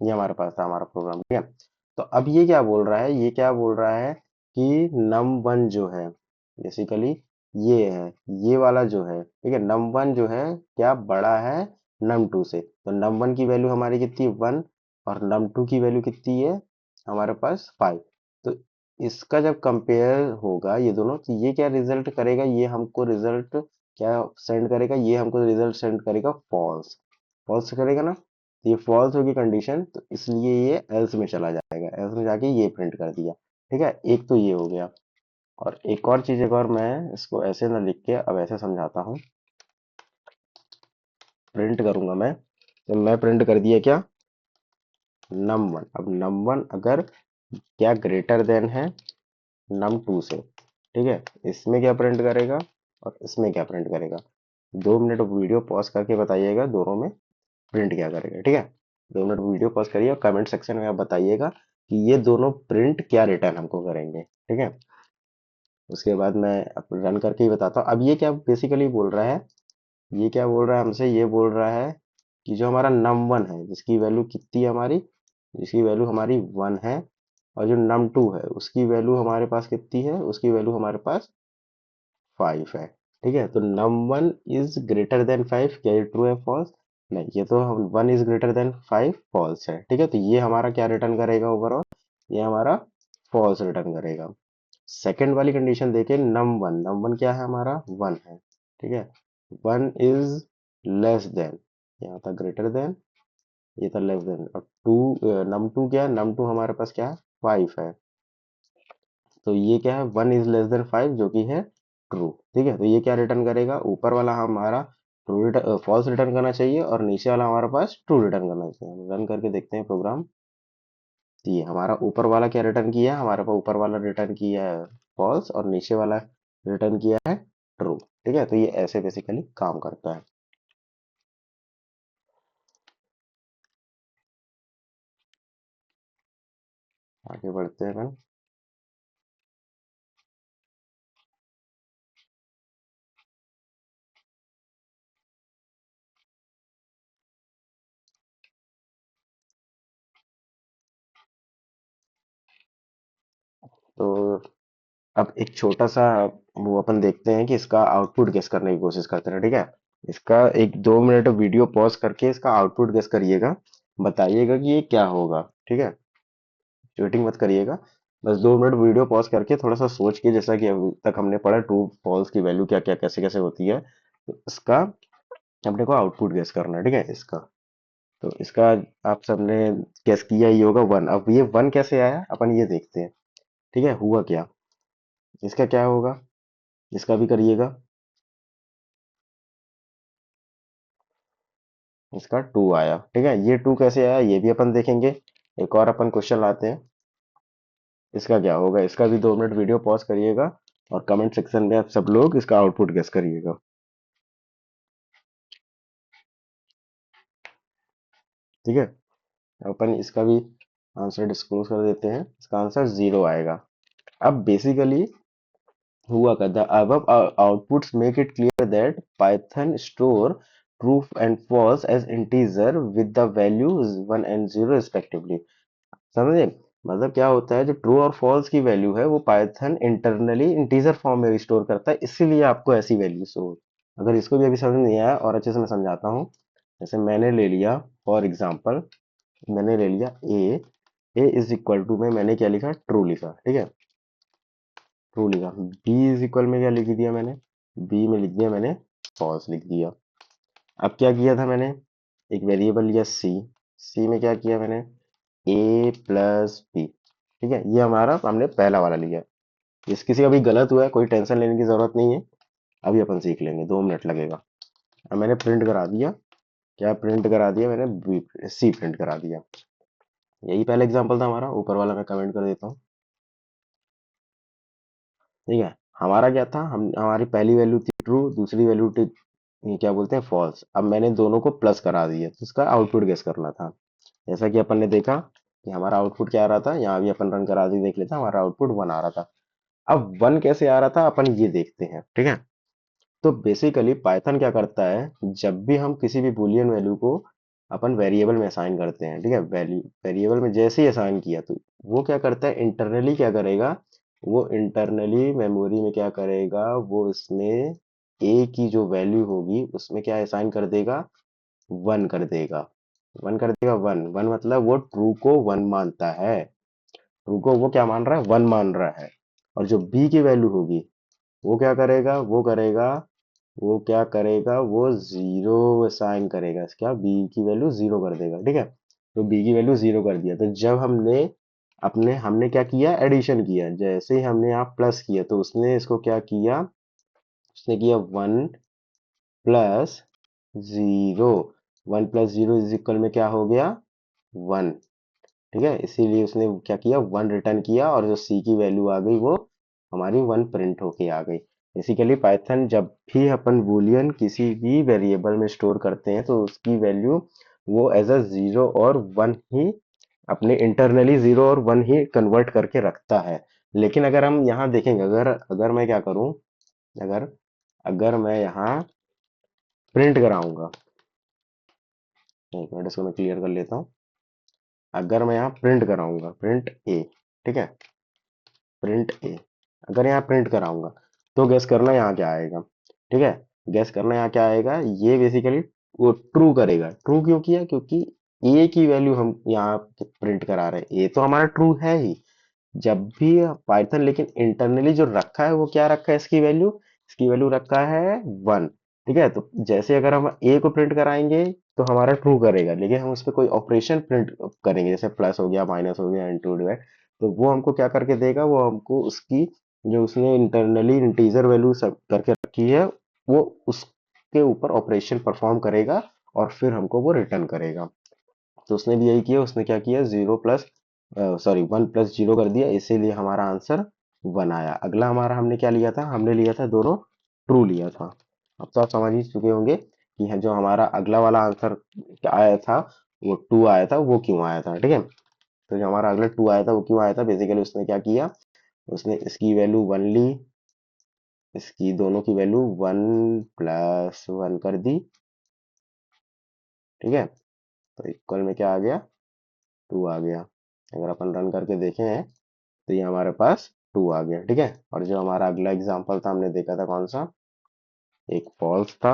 ये हमारे पास था हमारा प्रोग्राम। ठीक है, तो अब ये क्या बोल रहा है, ये क्या बोल रहा है कि num1 जो है बेसिकली ये है, ये वाला जो है, ठीक है, num1 जो है क्या बड़ा है num2 से। तो num1 की वैल्यू हमारी कितनी 1, और num2 की वैल्यू कितनी है हमारे पास 5। तो इसका जब कंपेयर होगा ये दोनों, तो ये क्या रिजल्ट करेगा, ये हमको रिजल्ट क्या सेंड करेगा, ये हमको रिजल्ट सेंड करेगा फॉल्स। फॉल्स करेगा ना, तो ये फॉल्स होगी कंडीशन, तो इसलिए ये एल्स में चला जाएगा, एल्स में जाके ये प्रिंट कर दिया। ठीक है, एक तो ये हो गया। और एक और चीज, एक और मैं इसको ऐसे ना लिख के अब ऐसे समझाता हूँ। प्रिंट करूंगा मैं, तो मैं प्रिंट कर दिया क्या, num1। अब num1 अगर क्या ग्रेटर देन है num2 से, ठीक है, इसमें क्या प्रिंट करेगा और इसमें क्या प्रिंट करेगा। 2 मिनट वीडियो पॉज करके बताइएगा दोनों में प्रिंट क्या करेगा। ठीक है, 2 मिनट वीडियो पॉज करिए और कमेंट सेक्शन में आप बताइएगा कि ये दोनों प्रिंट क्या रिटर्न हमको करेंगे। ठीक है, उसके बाद मैं रन करके ही बताता हूँ। अब ये क्या बेसिकली बोल रहा है, ये क्या बोल रहा है हमसे, ये बोल रहा है कि जो हमारा num1 है जिसकी वैल्यू कितनी है हमारी, जिसकी वैल्यू हमारी 1 है, और जो num2 है उसकी वैल्यू हमारे पास कितनी है, उसकी वैल्यू हमारे पास 5 है। ठीक है, तो num1 इज ग्रेटर देन 5, क्या ये ट्रू है फॉल्स? नहीं, ये तो हम 1 इज ग्रेटर देन 5 फॉल्स है। ठीक है, तो ये हमारा क्या रिटर्न करेगा ओवरऑल, ये हमारा फॉल्स रिटर्न करेगा। सेकंड वाली कंडीशन देखें, num1 क्या है हमारा, 1 है। ठीक है, 1 इज लेस देन, यहाँ था ग्रेटर देन, ये था लेस देन, और 2, num2 क्या है, num2 हमारे पास क्या है, 5 है। तो ये क्या है, 1 इज लेस देन 5 जो कि है ट्रू। ठीक है, तो ये क्या रिटर्न करेगा, ऊपर वाला हमारा ट्रू फॉल्स रिटर्न करना चाहिए, और नीचे वाला हमारे पास ट्रू रिटर्न करना चाहिए। रन करके देखते हैं प्रोग्राम। तो ये हमारा ऊपर वाला क्या रिटर्न किया है, हमारे पास ऊपर वाला रिटर्न किया है फॉल्स, और नीचे वाला रिटर्न किया है ट्रू। ठीक है, तो ये ऐसे बेसिकली काम करता है। आगे बढ़ते हैं अपन। तो अब एक छोटा सा वो अपन देखते हैं कि इसका आउटपुट गेस करने की कोशिश करते हैं। ठीक है, इसका एक 2 मिनट वीडियो पॉज करके इसका आउटपुट गेस करिएगा, बताइएगा कि ये क्या होगा। ठीक है, चीटिंग मत करिएगा, बस 2 मिनट वीडियो पॉज करके थोड़ा सा सोच के, जैसा कि अभी तक हमने पढ़ा ट्रू फॉल्स की वैल्यू क्या क्या कैसे कैसे होती है, तो इसका अपने को आउटपुट गेस करना है। ठीक है, इसका, तो इसका आप सबने गेस किया ही होगा 1। अब ये 1 कैसे आया अपन ये देखते हैं। ठीक है, हुआ क्या, इसका क्या होगा, इसका भी करिएगा। इसका 2 आया। ठीक है, ये 2 कैसे आया ये भी अपन देखेंगे। एक और अपन क्वेश्चन लाते हैं, इसका क्या होगा, इसका भी 2 मिनट वीडियो पॉज करिएगा, और कमेंट सेक्शन में आप सब लोग इसका आउटपुट गेस करिएगा। ठीक है, अपन इसका भी आंसर डिस्क्लोज कर देते हैं, इसका आंसर 0 आएगा। अब बेसिकली हुआ का the above outputs make it clear that Python store true and false as integer with the values 1 and 0 respectively। समझे, मतलब क्या होता है, जो ट्रू और फॉल्स की वैल्यू है वो पाइथन इंटरनली इंटीजर फॉर्म में स्टोर करता है, इसीलिए आपको ऐसी वैल्यू शो। अगर इसको भी अभी समझ नहीं आया और अच्छे से मैं समझाता हूँ। जैसे मैंने ले लिया, फॉर एग्जांपल मैंने ले लिया ए इज इक्वल टू में मैंने क्या लिखा, ट्रू लिखा। ठीक है, ट्रू लिखा। बी इज इक्वल में क्या लिख दिया मैंने, बी में लिख दिया मैंने फॉल्स लिख दिया। अब क्या किया था मैंने, एक वेरिएबल लिया सी, सी में क्या किया मैंने, ए प्लस बी। ठीक है, ये हमारा हमने पहला वाला लिया। इस किसी का भी गलत हुआ है कोई टेंशन लेने की जरूरत नहीं है, अभी अपन सीख लेंगे, 2 मिनट लगेगा। अब मैंने प्रिंट करा दिया, क्या प्रिंट करा दिया मैंने, बी सी प्रिंट करा दिया। यही पहला एग्जांपल था हमारा, ऊपर वाला मैं कमेंट कर देता हूँ। ठीक है, हमारा क्या था, हम हमारी पहली वैल्यू थी ट्रू, दूसरी वैल्यू थी ये क्या बोलते हैं फॉल्स। अब मैंने दोनों को प्लस करा दिया, तो इसका आउटपुट गेस करना था। जैसा कि अपन ने देखा कि हमारा आउटपुट क्या आ रहा था, यहाँ भी अपन रन करा दी, देख लेते हैं, हमारा आउटपुट 1 आ रहा था। अब 1 कैसे आ रहा था अपन ये देखते हैं। ठीक है, तो बेसिकली पाइथन क्या करता है, जब भी हम किसी भी बुलियन वैल्यू को अपन वेरिएबल में असाइन करते हैं, ठीक है, वैल्यू वेरिएबल में जैसे ही असाइन किया, तो वो क्या करता है, इंटरनली क्या करेगा, वो इंटरनली मेमोरी में क्या करेगा, वो इसमें ए की जो वैल्यू होगी उसमें क्या असाइन कर देगा, 1 कर देगा। 1 कर देगा, 1 1 मतलब वो ट्रू को 1 मानता है, ट्रू को वो क्या मान रहा है, 1 मान रहा है। और जो बी की वैल्यू होगी वो क्या करेगा, वो क्या करेगा, वो 0 असाइन करेगा, क्या बी की वैल्यू 0 कर देगा। ठीक है, तो बी की वैल्यू 0 कर दिया, तो जब हमने क्या किया, एडिशन किया, जैसे ही हमने यहाँ प्लस किया तो उसने इसको क्या किया, उसने किया 1 प्लस 0। 1 प्लस 0 इज इक्वल में क्या हो गया, 1। ठीक है, इसीलिए उसने क्या किया, 1 रिटर्न किया, और जो सी की वैल्यू आ गई वो हमारी 1 प्रिंट होके आ गई। बेसिकली पाइथन जब भी अपन बूलियन किसी भी वेरिएबल में स्टोर करते हैं तो उसकी वैल्यू वो एज अ 0 और 1 ही अपने इंटरनली 0 और 1 ही कन्वर्ट करके रखता है। लेकिन अगर हम यहाँ देखेंगे, अगर अगर मैं क्या करूँ, अगर अगर मैं यहाँ प्रिंट कराऊंगा, एक मिनट इसको मैं क्लियर कर लेता हूँ। अगर मैं यहाँ प्रिंट कराऊंगा, प्रिंट ए, ठीक है, प्रिंट ए, अगर यहाँ प्रिंट कराऊंगा तो गैस करना यहाँ क्या आएगा, ठीक है, गैस करना यहाँ क्या आएगा, ये बेसिकली वो ट्रू करेगा। ट्रू क्यों किया, क्योंकि ए की वैल्यू हम यहाँ प्रिंट करा रहे हैं, ए तो हमारा ट्रू है ही। जब भी पाइथन लेकिन इंटरनली जो रखा है वो क्या रखा है, इसकी वैल्यू रखा है 1, ठीक है। तो जैसे अगर हम ए को प्रिंट कराएंगे तो हमारा ट्रू करेगा, लेकिन हम उस पर कोई ऑपरेशन प्रिंट करेंगे जैसे प्लस हो गया, माइनस हो गया, इंटू डिवाइड, तो वो हमको क्या करके देगा, वो हमको उसकी जो उसने इंटरनली इंटीजर वैल्यू सब करके रखी है वो उसके ऊपर ऑपरेशन परफॉर्म करेगा और फिर हमको वो रिटर्न करेगा। तो उसने भी यही किया, उसने क्या किया, 1 प्लस 0 कर दिया, इसीलिए हमारा आंसर 1 आया। अगला हमारा हमने क्या लिया था, हमने लिया था दोनों ट्रू लिया था। अब तो आप समझ ही चुके होंगे कि जो हमारा अगला वाला आंसर आया था वो 2 आया था, वो क्यों आया था, ठीक है। तो जो हमारा अगला 2 आया था वो क्यों आया था, बेसिकली उसने क्या किया, उसने इसकी वैल्यू 1 ली, इसकी दोनों की वैल्यू 1 + 1 कर दी, ठीक है। तो इक्वल में क्या आ गया, 2 आ गया। अगर अपन रन करके देखें तो ये हमारे पास 2 आ गया, ठीक है। और जो हमारा अगला एग्जांपल था हमने देखा था कौन सा, एक फॉल्स था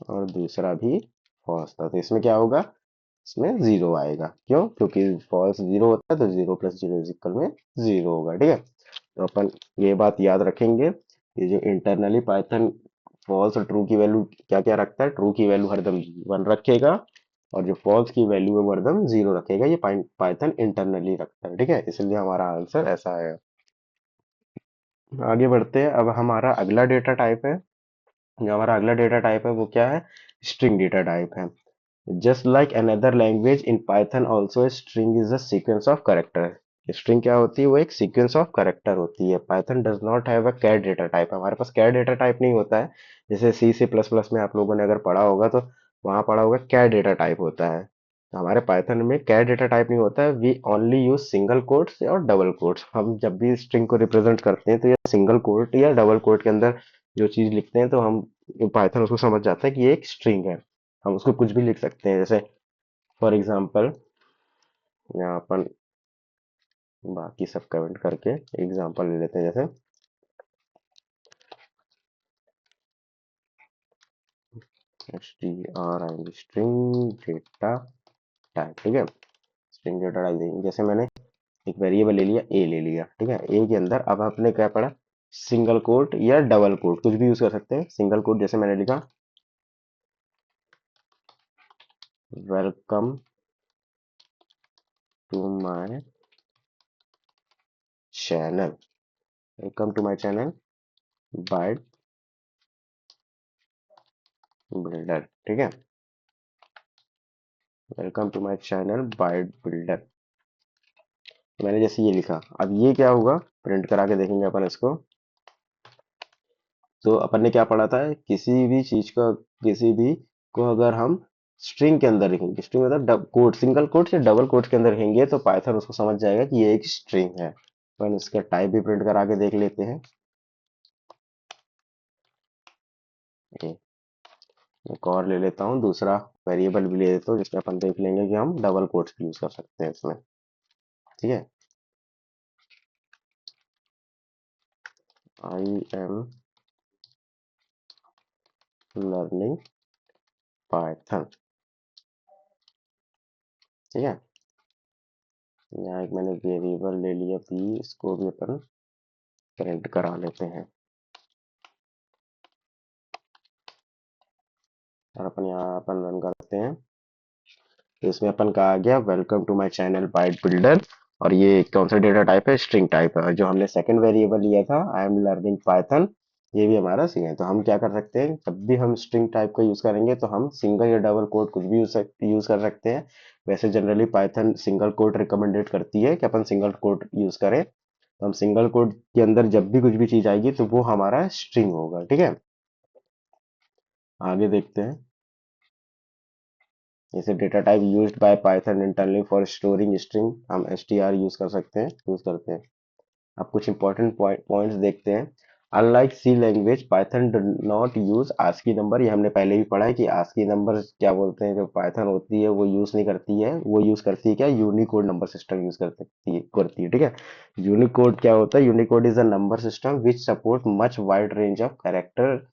और दूसरा भी फॉल्स था। तो इसमें क्या होगा, इसमें 0 आएगा, क्यों, क्योंकि फॉल्स 0 होता है तो 0 + 0 = 0 होगा, ठीक है। तो अपन ये बात याद रखेंगे, ये जो इंटरनली पाइथन फॉल्स और ट्रू की वैल्यू क्या क्या रखता है, ट्रू की वैल्यू हरदम 1 रखेगा और जो फॉल्स की वैल्यू है वो हरदम 0 रखेगा, ये पाइथन इंटरनली रखता है, ठीक है, इसलिए हमारा आंसर ऐसा है। आगे बढ़ते हैं, अब हमारा अगला डेटा टाइप है, जो हमारा अगला डेटा टाइप है वो क्या है, स्ट्रिंग डेटा टाइप है। Just like another language in Python also string is a sequence of character. String क्या होती है, वो एक सीक्वेंस ऑफ करेक्टर होती है। Python does not have a char data type, हमारे पास कैर डेटा टाइप नहीं होता है। जैसे सी प्लस प्लस में आप लोगों ने अगर पढ़ा होगा तो वहां पढ़ा होगा कैर डेटा टाइप होता है। तो हमारे पाइथन में कैर डेटा टाइप नहीं होता है, we only use single quotes और डबल कोट्स। हम जब भी स्ट्रिंग को रिप्रेजेंट करते हैं तो ये सिंगल कोट या डबल कोट के अंदर जो चीज लिखते हैं तो हम पाइथन उसको समझ जाता है कि ये एक स्ट्रिंग है। हम उसको कुछ भी लिख सकते हैं, जैसे फॉर एग्जाम्पल यहाँ अपन बाकी सब कमेंट करके एग्जाम्पल ले लेते हैं, जैसे string स्ट्रिंग डेटा टाइप, ठीक है, स्ट्रिंग डेटा टाइप देंगे। जैसे मैंने एक वेरिएबल ले लिया, ए ले लिया, ठीक है, ए के अंदर अब आपने क्या पढ़ा, सिंगल कोट या डबल कोट कुछ भी यूज कर सकते हैं। सिंगल कोट जैसे मैंने लिखा welcome to my channel, welcome to my channel Byte Builder, ठीक है, welcome to my channel Byte Builder. मैंने जैसे ये लिखा, अब ये क्या होगा, प्रिंट करा के देखेंगे अपन इसको। तो अपन ने क्या पढ़ा था, किसी भी चीज का, किसी भी को अगर हम स्ट्रिंग के अंदर लिखेंगे, स्ट्रिंग मतलब कोट, सिंगल कोट या डबल कोट के अंदर लिखेंगे तो पाइथन उसको समझ जाएगा कि ये एक स्ट्रिंग है। अपन इसका टाइप भी प्रिंट करा के देख लेते हैं। ये एक और ले लेता हूँ, दूसरा वेरिएबल भी ले लेता हूँ जिसमें अपन देख लेंगे कि हम डबल कोट्स यूज कर सकते हैं इसमें, ठीक है। आई एम लर्निंग पाइथन, ठीक है। यहाँ एक मैंने वेरिएबल ले लिया भी, इसको भी अपन प्रिंट करा लेते हैं और अपन यहाँ अपन रन करते हैं। तो इसमें अपन का आ गया welcome to my channel Byte Builder, और ये कौन सा डेटा टाइप है, स्ट्रिंग टाइप है। जो हमने सेकंड वेरिएबल लिया था आई एम लर्निंग पाइथन, ये भी हमारा सी है। तो हम क्या कर सकते हैं, जब भी हम स्ट्रिंग टाइप का यूज करेंगे तो हम सिंगल या डबल कोट कुछ भी यूज कर सकते हैं। वैसे generally Python single quote recommended करती है कि अपन सिंगल कोट यूज करें, तो हम सिंगल कोट के अंदर जब भी कुछ भी चीज आएगी तो वो हमारा स्ट्रिंग होगा, ठीक है। आगे देखते हैं, जैसे data type used by Python internally for storing string, हम str यूज कर सकते हैं, यूज करते हैं। अब कुछ इंपॉर्टेंट पॉइंट्स देखते हैं। Unlike C language Python do not use ASCII number, ये हमने पहले भी पढ़ा है कि आस्की नंबर क्या बोलते हैं, जो पाइथन होती है वो यूज नहीं करती है, वो यूज करती है क्या, यूनिकोड नंबर सिस्टम यूज करती है, ठीक है। यूनिकोड क्या होता है, Unicode is a number system which support much wide range of character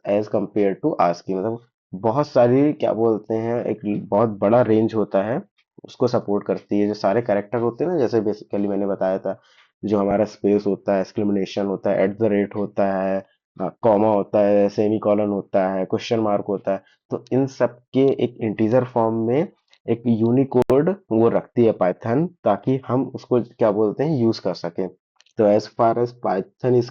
as compare to ASCII, मतलब बहुत सारी क्या बोलते हैं, एक बहुत बड़ा रेंज होता है, उसको सपोर्ट करती है, जो सारे कैरेक्टर होते हैं ना, जैसे बेसिकली मैंने बताया था, जो हमारा स्पेस होता है, एक्सक्लेमेशन होता है, एट द रेट होता है, कॉमा होता है, सेमी कॉलन होता है, क्वेश्चन मार्क होता है, तो इन सब के एक इंटीजर फॉर्म में एक यूनिकोड वो रखती है पाइथन, ताकि हम उसको क्या बोलते हैं, यूज कर सकें। तो as far as Python is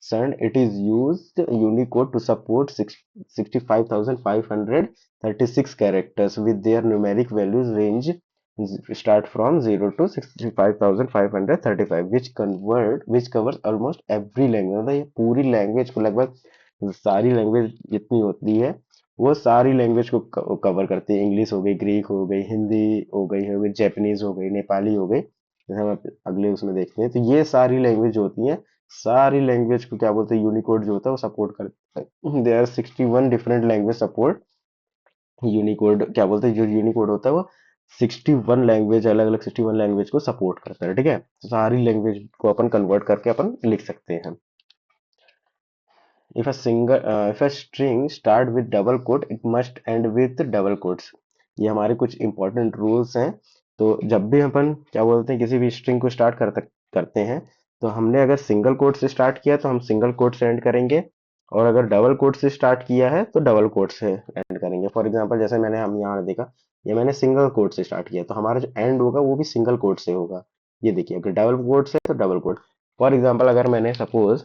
concerned, it is used Unicode to support 65,536 characters with their numeric values range start from 0 to 65,535, which covers almost every language, मतलब ये पूरी लैंग्वेज को लगभग सारी लैंग्वेज जितनी होती है वो सारी लैंग्वेज को कवर करती है। इंग्लिश हो गई, ग्रीक हो गई, हिंदी हो गई, जापानीज हो गई, नेपाली हो गई, जैसे हम अगले उसमें देखते हैं, तो ये सारी लैंग्वेज होती हैं, सारी लैंग्वेज को क्या बोलते हैं, यूनिकोड जो होता है वो सपोर्ट करता है। There are 61 different language support Unicode, क्या बोलते हैं, जो यूनिकोड होता है वो 61 लैंग्वेज, अलग अलग 61 लैंग्वेज को सपोर्ट करता है, ठीक है। तो सारी लैंग्वेज को अपन कन्वर्ट करके अपन लिख सकते हैं। if a string start with double quote, it must end with double quotes, ये हमारे कुछ इंपॉर्टेंट रूल्स हैं। तो जब भी अपन क्या बोलते हैं, किसी भी स्ट्रिंग को स्टार्ट करते हैं, तो हमने अगर सिंगल कोट से स्टार्ट किया तो हम सिंगल कोट से एंड करेंगे, और अगर डबल कोट से स्टार्ट किया है तो डबल कोट से एंड करेंगे। फॉर एग्जांपल जैसे हम यहाँ देखा, ये मैंने सिंगल कोट से स्टार्ट किया, तो हमारा जो एंड होगा वो भी सिंगल कोट से होगा। ये देखिए, अगर डबल कोट से तो डबल कोट। फॉर एग्जाम्पल अगर मैंने सपोज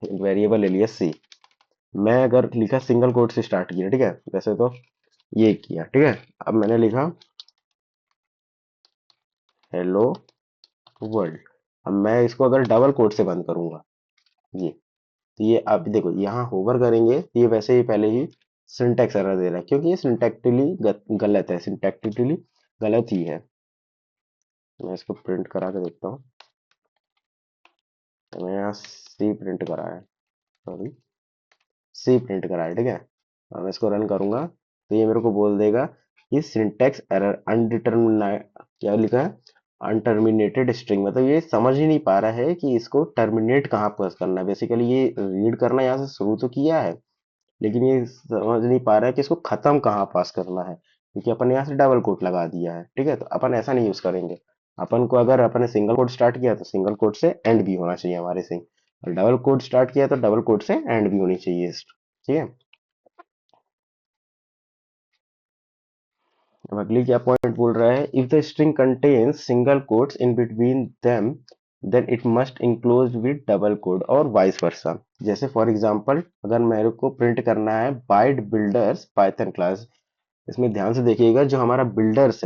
वेरिएबल ले लिया सी, मैं अगर लिखा सिंगल कोट से स्टार्ट किया, ठीक है, वैसे तो ये किया, ठीक है। अब मैंने लिखा हेलो वर्ल्ड, अब मैं इसको अगर डबल कोट से बंद करूंगा, ये तो ये आप देखो यहाँ होवर करेंगे तो ये वैसे ही पहले ही सिंटैक्स एरर दे रहा है, क्योंकि ये सिंटैक्टिकली गलत है, सिंटैक्टिकली गलत ही है। मैं इसको प्रिंट करा के देखता हूँ, तो मैं यहाँ सी प्रिंट करा है, सॉरी सी प्रिंट करा है, ठीक है। और मैं इसको रन करूंगा तो ये मेरे को बोल देगा कि सिंटैक्स एरर अनडिटर्मिनाइड, क्या लिखा है, अनटर्मिनेटेड स्ट्रिंग, मतलब ये समझ ही नहीं पा रहा है कि इसको टर्मिनेट कहाँ पास करना है। बेसिकली ये रीड करना यहाँ से शुरू तो किया है, लेकिन ये समझ नहीं पा रहा है कि इसको खत्म कहाँ पास करना है, क्योंकि अपन ने यहाँ से डबल कोट लगा दिया है, ठीक है। तो अपन ऐसा नहीं यूज करेंगे, अपन को अगर अपन ने सिंगल कोट स्टार्ट किया तो सिंगल कोट से एंड भी होना चाहिए हमारे से, और डबल कोट स्टार्ट किया तो डबल कोट से एंड भी होनी चाहिए, ठीक है। अब अगली क्या पॉइंट बोल रहा है, if the string contains single quotes in between them then it must enclose with double code और वाइस वर्सा। जैसे फॉर एग्जांपल अगर मेरे को प्रिंट करना है बाइट बिल्डर्स पाइथन क्लास, इसमें ध्यान से देखिएगा, जो हमारा बिल्डर्स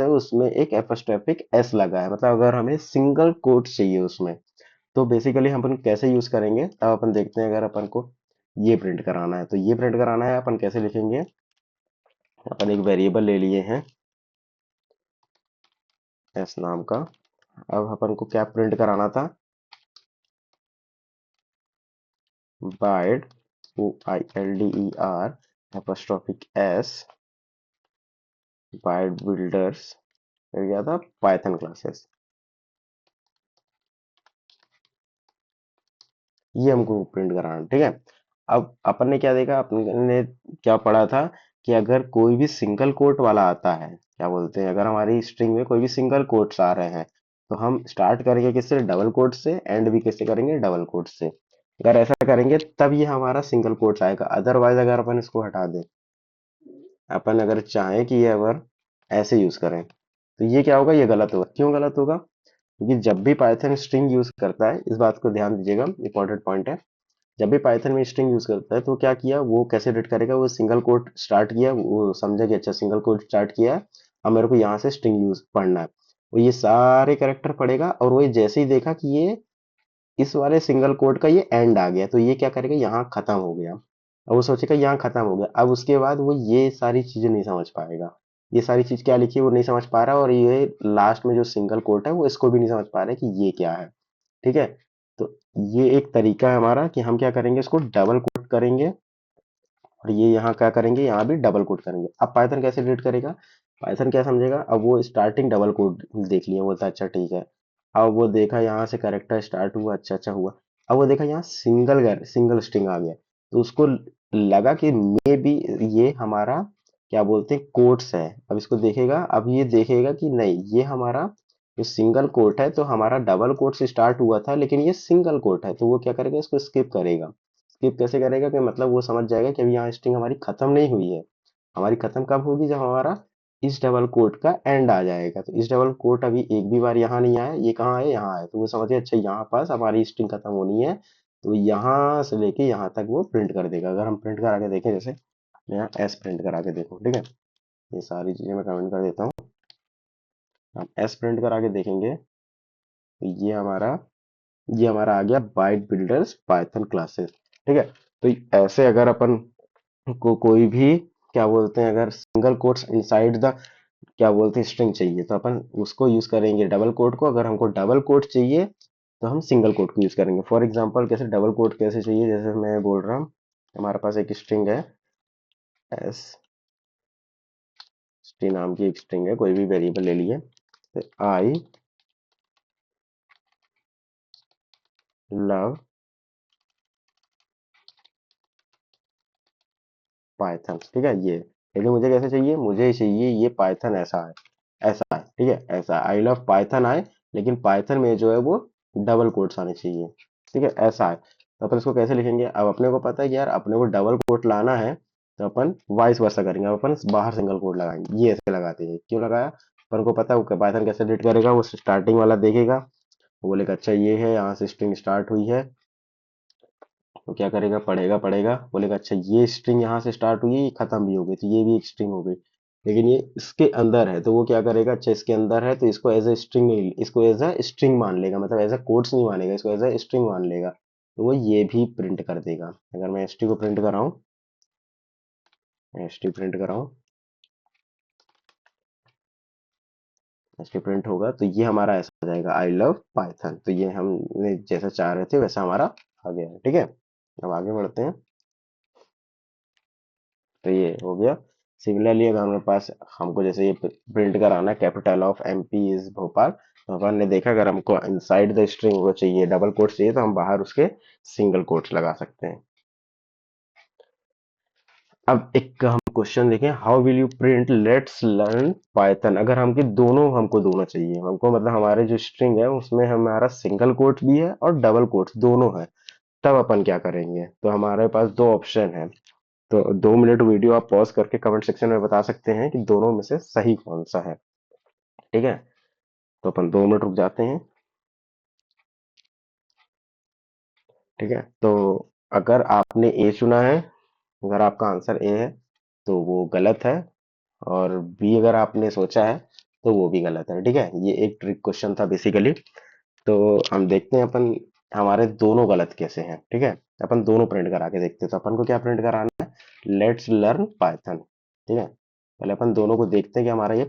है उसमें एक एपोस्ट्रोफिक एस लगा है, मतलब अगर हमें सिंगल कोट चाहिए उसमें, तो बेसिकली हम अपन कैसे यूज करेंगे, तब अपन देखते हैं। अगर अपन को ये प्रिंट कराना है, तो ये प्रिंट कराना है, अपन कैसे लिखेंगे, अपन एक वेरिएबल ले लिए हैं एस नाम का। अब अपन को क्या प्रिंट कराना था, byte O I L D E R apostrophe S byte builders, फिर क्या था, पाइथन क्लासेस, ये हमको प्रिंट कराना है, ठीक है। अब अपन ने क्या देखा, अपन ने क्या पढ़ा था कि अगर कोई भी सिंगल कोट वाला आता है, क्या बोलते हैं, अगर हमारी स्ट्रिंग में कोई भी सिंगल कोट्स आ रहे हैं, तो हम स्टार्ट करेंगे किससे, डबल कोट से, एंड भी किससे करेंगे, डबल कोट से। अगर ऐसा करेंगे तब ये हमारा सिंगल कोट्स आएगा, अदरवाइज अगर अपन इसको हटा दें, अपन अगर चाहें कि ये अगर ऐसे यूज करें, तो ये क्या होगा, ये गलत होगा। क्यों गलत होगा, क्योंकि जब भी पाइथन स्ट्रिंग यूज करता है, इस बात को ध्यान दीजिएगा, इंपॉर्टेंट पॉइंट है, जब भी पाइथन में स्ट्रिंग यूज करता है तो क्या किया, वो कैसे रीड करेगा, वो सिंगल कोट स्टार्ट किया, वो समझा कि अच्छा सिंगल कोट स्टार्ट किया है, अब मेरे को यहाँ से स्ट्रिंग यूज पढ़ना है, वो ये सारे कैरेक्टर पढ़ेगा, और वो जैसे ही देखा कि ये इस वाले सिंगल कोट का ये एंड आ गया, तो ये क्या करेगा, यहाँ खत्म हो गया, अब वो सोचेगा यहाँ खत्म हो गया, अब उसके बाद वो ये सारी चीजें नहीं समझ पाएगा, ये सारी चीज क्या लिखी है वो नहीं समझ पा रहा, और ये लास्ट में जो सिंगल कोट है वो इसको भी नहीं समझ पा रहा है कि ये क्या है, ठीक है। तो ये एक तरीका है हमारा कि हम क्या करेंगे, इसको डबल कोट करेंगे और ये यहाँ क्या करेंगे, यहाँ भी डबल कोट करेंगे। अब पाइथन कैसे रीड करेगा, पाइथन क्या समझेगा, अब वो स्टार्टिंग डबल कोट देख लिया, बोलता अच्छा ठीक है। अब वो देखा यहाँ से कैरेक्टर स्टार्ट हुआ, अच्छा अच्छा हुआ। अब वो देखा यहाँ सिंगल स्ट्रिंग आ गया, तो उसको लगा कि मे बी ये हमारा क्या बोलते हैं कोट्स है। अब इसको देखेगा, अब ये देखेगा कि नहीं, ये हमारा जो सिंगल कोट है, तो हमारा डबल कोट से स्टार्ट हुआ था लेकिन ये सिंगल कोट है, तो वो क्या करेगा, इसको स्किप करेगा। स्किप कैसे करेगा कि मतलब वो समझ जाएगा कि अभी यहाँ स्ट्रिंग हमारी खत्म नहीं हुई है। हमारी खत्म कब होगी, जब हमारा इस डबल कोट का एंड आ जाएगा। तो इस डबल कोट अभी एक भी बार यहाँ नहीं आया, ये कहाँ है, यहाँ है, तो वो समझे अच्छा यहाँ पास हमारी स्ट्रिंग खत्म होनी है। तो यहाँ से लेके यहाँ तक वो प्रिंट कर देगा। अगर हम प्रिंट करा के देखें, जैसे मैं यहाँ एस प्रिंट करा के देखूँ, ठीक है, ये सारी चीजें मैं कमेंट कर देता हूँ। हम एस प्रिंट करा के देखेंगे तो ये हमारा आ गया बाइट बिल्डर्स पाइथन क्लासेस, ठीक है। तो ऐसे अगर अपन को कोई भी क्या बोलते हैं, अगर सिंगल कोट्स इनसाइड द क्या बोलते हैं स्ट्रिंग चाहिए, तो अपन उसको यूज करेंगे डबल कोट को। अगर हमको डबल कोट चाहिए तो हम सिंगल कोट को यूज करेंगे। फॉर एग्जांपल कैसे डबल कोट कैसे चाहिए, जैसे मैं बोल रहा हूँ हमारे पास एक स्ट्रिंग है, एस टी नाम की एक स्ट्रिंग है, कोई भी वेरिएबल ले लिए, तो आई लव पाइथन, ठीक है ये। लेकिन मुझे कैसे चाहिए, मुझे चाहिए ये पाइथन ऐसा है, ऐसा है, ठीक है, ऐसा आई लव पाइथन आए, लेकिन पाइथन में जो है वो डबल कोट्स आने चाहिए, ठीक है, ऐसा है। तो अपन इसको कैसे लिखेंगे, अब अपने को पता है कि यार अपने को डबल कोट लाना है, तो अपन वाइस वर्सा करेंगे, अब अपन बाहर सिंगल कोट लगाएंगे, ये ऐसे लगाते हैं, क्यों लगाया, अपन को पता है पाइथन कैसे रीड करेगा, वो स्टार्टिंग वाला देखेगा, वो बोलेगा अच्छा ये है, यहाँ से स्ट्रिंग स्टार्ट हुई है, तो क्या करेगा, पढ़ेगा पढ़ेगा, बोलेगा अच्छा ये स्ट्रिंग यहाँ से स्टार्ट हुई है, ये खत्म भी हो गई, तो ये भी एक स्ट्रिंग हो गई, लेकिन ये इसके अंदर है, तो वो क्या करेगा, अच्छा इसके अंदर है तो इसको एज ए स्ट्रिंग नहीं, इसको एज ए स्ट्रिंग मान लेगा, मतलब एज ए कोट्स नहीं मानेगा, इसको एज ए स्ट्रिंग मान लेगा, तो वो ये भी प्रिंट कर देगा। अगर मैं एस टी को प्रिंट कराऊं, एस टी प्रिंट कराऊं, एस टी प्रिंट होगा, तो ये हमारा ऐसा आ जाएगा, आई लव पाइथन। तो ये हमने जैसा चाह रहे थे वैसा हमारा आ गया है, ठीक है। अब आगे बढ़ते हैं, तो ये हो गया। सिमिलरली अगर हमारे पास हमको जैसे ये प्रिंट कराना है, capital of MP is Bhopal, तो अपन ने देखा अगर हमको इनसाइड द स्ट्रिंग को चाहिए, डबल कोट्स चाहिए, तो हम बाहर उसके सिंगल कोट्स लगा सकते हैं। अब एक हम क्वेश्चन देखें, how will you print let's learn Python. अगर हमको दोनों चाहिए, हमको मतलब हमारे जो स्ट्रिंग है उसमें हमारा सिंगल कोट्स भी है और डबल कोट्स दोनों है, तब अपन क्या करेंगे, तो हमारे पास दो ऑप्शन है। तो 2 मिनट वीडियो आप पॉज करके कमेंट सेक्शन में बता सकते हैं कि दोनों में से सही कौन सा है, ठीक है। तो अपन 2 मिनट रुक जाते हैं, ठीक है। तो अगर आपने ए चुना है, अगर आपका आंसर ए है तो वो गलत है, और बी अगर आपने सोचा है तो वो भी गलत है, ठीक है। ये एक ट्रिक क्वेश्चन था बेसिकली। तो हम देखते हैं अपन हमारे दोनों गलत कैसे हैं, ठीक है। अपन दोनों प्रिंट करा के देखते हैं। तो अपन को क्या प्रिंट कराना है, लेट्स लर्न पाइथन, ठीक है। पहले अपन दोनों को देखते हैं कि हमारा ये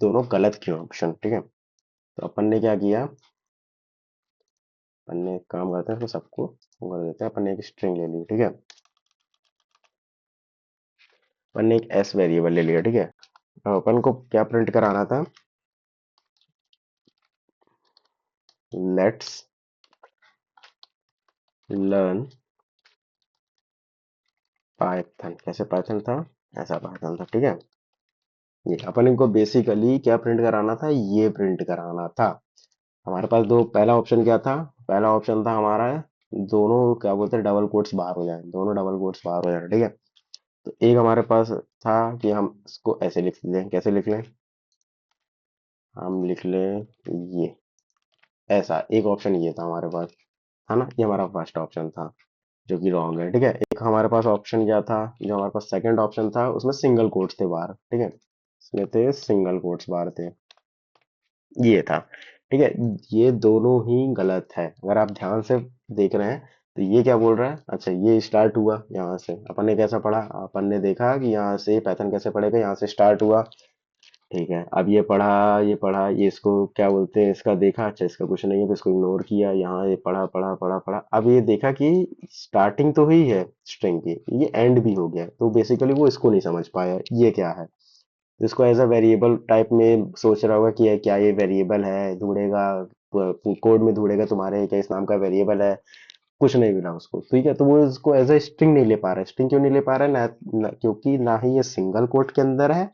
दोनों गलत क्यों ऑप्शन, ठीक है। तो अपन ने क्या किया, अपन ने एक काम करते हैं, इसको सबको वो कर देते हैं, अपन ने एक स्ट्रिंग ले ली, ठीक है। अपन ने एक एस वेरिएबल ले लिया, ठीक है। अब अपन को क्या प्रिंट कराना था, लेट्स लर्न पाइथन। कैसे पाइथन था, ऐसा पाइथन था, ठीक है। ये अपन इनको बेसिकली क्या प्रिंट कराना था, ये प्रिंट कराना था। हमारे पास दो, पहला ऑप्शन क्या था, पहला ऑप्शन था हमारा दोनों क्या बोलते हैं डबल कोट्स बाहर हो जाए, दोनों डबल कोट्स बाहर हो जाए, ठीक है। तो एक हमारे पास था कि हम इसको ऐसे लिख लें, कैसे लिख लें, हम लिख लें ये ऐसा, एक ऑप्शन ये था हमारे पास, है ना, ये हमारा फर्स्ट ऑप्शन था जो कि रॉन्ग है, ठीक है। एक हमारे पास ऑप्शन क्या था, जो हमारे पास सेकंड ऑप्शन था, उसमें सिंगल कोट्स थे बाहर, ठीक है, इसमें थे सिंगल कोट्स बाहर थे, ये था, ठीक है। ये दोनों ही गलत है, अगर आप ध्यान से देख रहे हैं। तो ये क्या बोल रहा है, अच्छा ये स्टार्ट हुआ यहाँ से, अपन ने कैसा पढ़ा, अपन ने देखा कि यहाँ से पैटर्न कैसे पड़ेगा, यहाँ से स्टार्ट हुआ, ठीक है, अब ये पढ़ा, ये इसको क्या बोलते हैं, इसका देखा, अच्छा इसका कुछ नहीं है तो इसको इग्नोर किया, यहाँ ये पढ़ा पढ़ा पढ़ा पढ़ा, अब ये देखा कि स्टार्टिंग तो हुई है स्ट्रिंग की, ये एंड भी हो गया है, तो बेसिकली वो इसको नहीं समझ पाया ये क्या है। तो इसको एज अ वेरिएबल टाइप में सोच रहा होगा कि ये क्या, ये वेरिएबल है, ढूंढेगा कोड में, ढूंढेगा तुम्हारे क्या इस नाम का वेरिएबल है, कुछ नहीं मिला उसको, ठीक है, तो वो इसको एज अ स्ट्रिंग नहीं ले पा रहा है। स्ट्रिंग क्यों नहीं ले पा रहा है क्योंकि ना ही ये सिंगल कोट के अंदर है,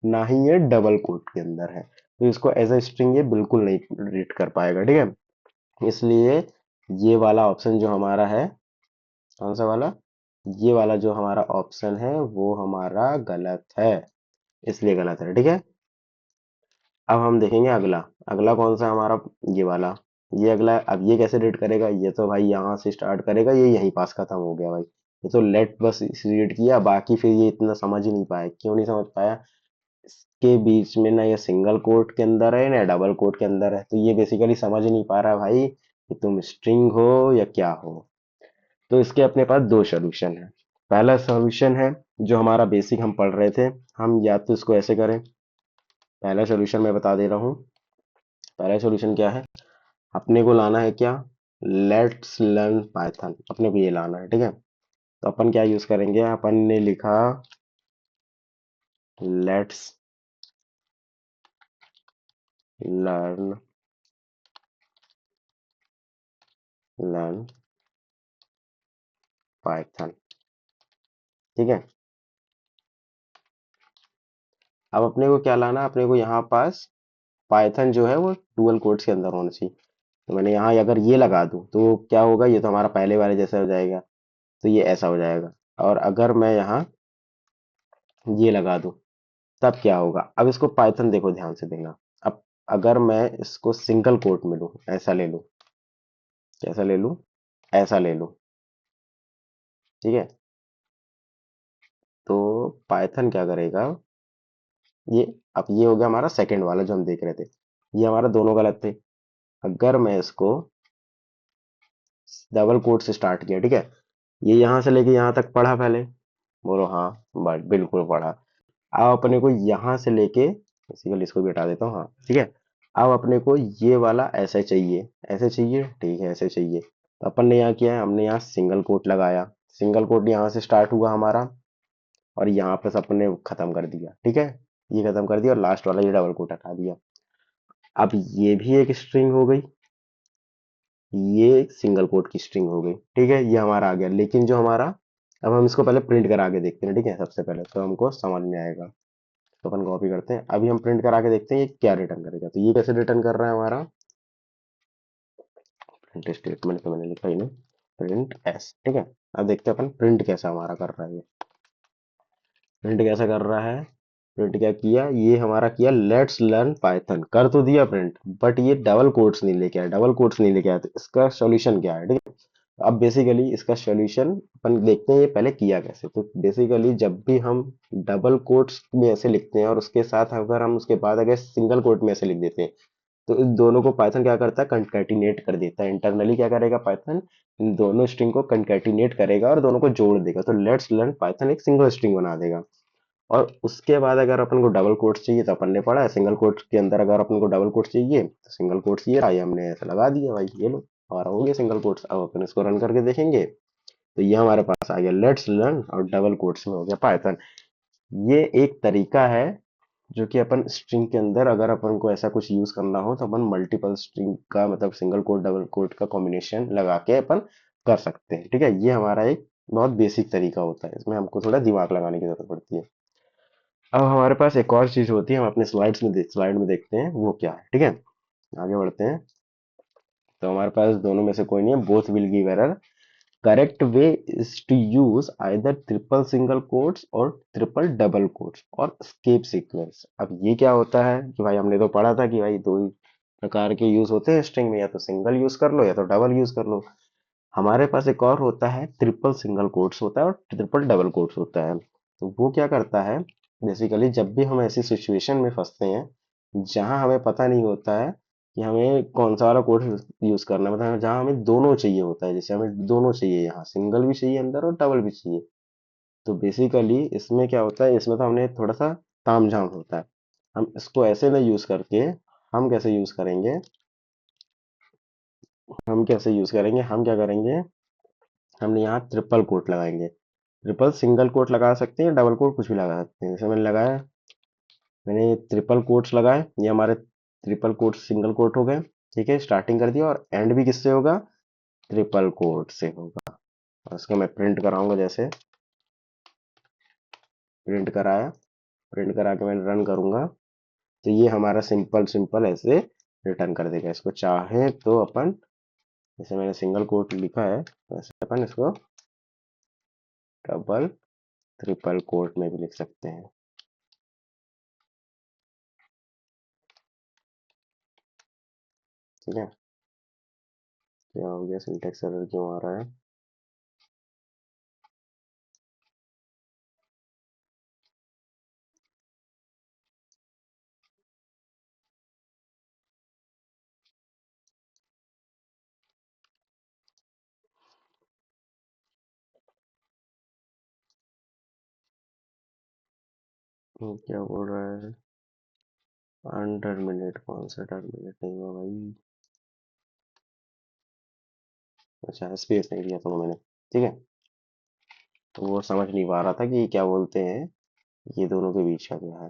ना ही ये डबल कोट के अंदर है, तो इसको एज अ स्ट्रिंग ये बिल्कुल नहीं रीड कर पाएगा, ठीक है। इसलिए ये वाला ऑप्शन जो हमारा है, कौन सा वाला, ये वाला जो हमारा ऑप्शन है वो हमारा गलत है, इसलिए गलत है, ठीक है। अब हम देखेंगे अगला, अगला कौन सा हमारा, ये वाला, ये अगला है। अब ये कैसे रीड करेगा, ये तो भाई यहाँ से स्टार्ट करेगा, ये यहीं पास खत्म हो गया भाई, ये तो लेट बस रीड किया, बाकी फिर ये इतना समझ ही नहीं पाया, क्यों नहीं समझ पाया, इसके बीच में ना ये सिंगल कोट के अंदर है ना डबल कोट के अंदर है, तो ये बेसिकली समझ ही नहीं पा रहा भाई कि तुम स्ट्रिंग हो या क्या हो। तो इसके अपने पास दो सॉल्यूशन है। पहला सॉल्यूशन है जो हमारा बेसिक हम पढ़ रहे थे, हम या तो इसको ऐसे करें, पहला सॉल्यूशन मैं बता दे रहा हूँ। पहला सॉल्यूशन क्या है, अपने को लाना है क्या, लेट्स लर्न पाइथन, अपने को ये लाना है, ठीक है। तो अपन क्या यूज करेंगे, अपन ने लिखा लेट्स लर्न लर्न पाइथन, ठीक है। अब अपने को क्या लाना, अपने को यहाँ पास पाइथन जो है वो डुअल कोट्स के अंदर होना चाहिए। तो मैंने यहाँ अगर ये लगा दूं तो क्या होगा, ये तो हमारा पहले वाले जैसा हो जाएगा, तो ये ऐसा हो जाएगा। और अगर मैं यहाँ ये लगा दूं तब क्या होगा, अब इसको पाइथन देखो ध्यान से देखना। अब अगर मैं इसको सिंगल कोट में लूं, ऐसा ले लूं, कैसा ले लूं, ऐसा ले लूं, ठीक है। तो पाइथन क्या करेगा, ये, अब ये हो गया हमारा सेकंड वाला जो हम देख रहे थे, ये हमारा दोनों गलत थे। अगर मैं इसको डबल कोट से स्टार्ट किया, ठीक है, ये यहां से लेके यहां तक पढ़ा पहले, बोलो हाँ, बट बिल्कुल पढ़ा। अब अपने को यहां से लेके, बेसिकली इसको भी हटा देता हूँ, हाँ ठीक है। अब अपने को ये वाला ऐसे चाहिए, ऐसे चाहिए, ठीक है, ऐसे चाहिए, तो अपन ने यहाँ किया है, हमने यहाँ सिंगल कोट लगाया, सिंगल कोट यहाँ से स्टार्ट हुआ हमारा, और यहाँ पे अपन ने खत्म कर दिया, ठीक है, ये खत्म कर दिया और लास्ट वाला ये डबल कोट हटा दिया। अब ये भी एक स्ट्रिंग हो गई, ये एक सिंगल कोट की स्ट्रिंग हो गई, ठीक है, ये हमारा आ गया। लेकिन जो हमारा, अब हम इसको पहले प्रिंट करा के देखते हैं, ठीक है, सबसे पहले तो हमको समझ में आएगा। तो अपन कॉपी करते हैं, अभी हम प्रिंट करा के देखते हैं ये क्या रिटर्न करेगा। तो ये कैसे रिटर्न कर रहा है हमारा, प्रिंट स्टेटमेंट पे मैंने लिखा ही नहीं, प्रिंट एस, ठीक है। अब देखते हैं अपन प्रिंट कैसा हमारा कर रहा है, ये प्रिंट कैसा कर रहा है। प्रिंट क्या किया, ये हमारा किया लेट्स लर्न पाइथन, कर तो दिया प्रिंट, बट ये डबल कोट्स नहीं लेके आया, डबल कोट्स नहीं लेके आया, तो इसका सॉल्यूशन क्या है, ठीक है। अब बेसिकली इसका सॉल्यूशन अपन देखते हैं ये पहले किया कैसे। तो बेसिकली जब भी हम डबल कोट्स में ऐसे लिखते हैं और उसके साथ अगर हम उसके बाद अगर सिंगल कोट में ऐसे लिख देते हैं, तो इन दोनों को पाइथन क्या करता है, कंकैटिनेट कर देता है। इंटरनली क्या करेगा पाइथन, इन दोनों स्ट्रिंग को कंकैटिनेट करेगा और दोनों को जोड़ देगा, तो लेट्स लर्न पाइथन एक सिंगल स्ट्रिंग बना देगा। और उसके बाद अगर अपन को डबल कोट्स चाहिए तो अपन ने पढ़ा है, सिंगल कोट्स के अंदर अगर अपन को डबल कोट्स चाहिए तो सिंगल कोट्स ये रहा, ये हमने ऐसे लगा दिया भाई, ये लो और हो गया सिंगल कोट्स। अब अपन इसको रन करके देखेंगे तो ये हमारे पास आ गया लेट्स लर्न और डबल कोट्स में हो गया पाइथन। ये एक तरीका है जो कि अपन स्ट्रिंग के अंदर अगर अपन को ऐसा कुछ यूज करना हो तो अपन मल्टीपल स्ट्रिंग का मतलब सिंगल कोट डबल कोट का कॉम्बिनेशन लगा के अपन कर सकते हैं, ठीक है। ये हमारा एक बहुत बेसिक तरीका होता है, इसमें हमको थोड़ा दिमाग लगाने की जरूरत पड़ती है। अब हमारे पास एक और चीज होती है, हम अपने स्लाइड में देखते हैं वो क्या है, ठीक है। आगे बढ़ते हैं। तो हमारे पास दोनों में से कोई नहीं है, both will give error. Correct way is to use either triple single quotes और ट्रिपल डबल कोट्स और स्केप सीक्वेंस। अब ये क्या होता है कि भाई हमने तो पढ़ा था कि भाई दो ही प्रकार के यूज होते हैं स्ट्रिंग में, या तो सिंगल यूज कर लो या तो डबल यूज कर लो। हमारे पास एक और होता है, ट्रिपल सिंगल कोट्स होता है और ट्रिपल डबल कोट्स होता है। तो वो क्या करता है, बेसिकली जब भी हम ऐसी सिचुएशन में फंसते हैं जहां हमें पता नहीं होता है कि हमें कौन सा वाला कोड यूज करना है, मतलब जहां हमें दोनों चाहिए होता है, जैसे हमें दोनों चाहिए, यहाँ सिंगल भी चाहिए अंदर और डबल भी चाहिए। तो बेसिकली इसमें क्या होता है, इसमें तो हमने थोड़ा सा तामझाम होता है। हम इसको ऐसे ना यूज करके हम कैसे यूज करेंगे हम क्या करेंगे, हम यहाँ ट्रिपल कोट लगाएंगे। ट्रिपल सिंगल कोट लगा सकते हैं, डबल कोट कुछ भी लगा सकते हैं। जैसे मैंने ट्रिपल कोट्स लगाए, ये हमारे ट्रिपल कोट सिंगल कोट हो गए। ठीक है, स्टार्टिंग कर दिया और एंड भी किससे होगा, ट्रिपल कोट से होगा। और इसको मैं प्रिंट कराऊंगा, जैसे प्रिंट कराया, प्रिंट करा के मैं रन करूंगा, तो ये हमारा सिंपल सिंपल ऐसे रिटर्न कर देगा। इसको चाहे तो अपन, जैसे मैंने सिंगल कोट लिखा है, वैसे अपन इसको डबल ट्रिपल कोट में भी लिख सकते हैं। ठीक है, क्या हो गया, सिंटेक्स एरर क्यों आ रहा है। क्या बोल रहा है, अनटर्मिनेट, कौन सा टर्मिनेट नहीं हुआ भाई। अच्छा, स्पेस नहीं दिया था मैंने। ठीक है, तो वो समझ नहीं पा रहा था कि क्या बोलते हैं, ये दोनों के बीच का क्या है।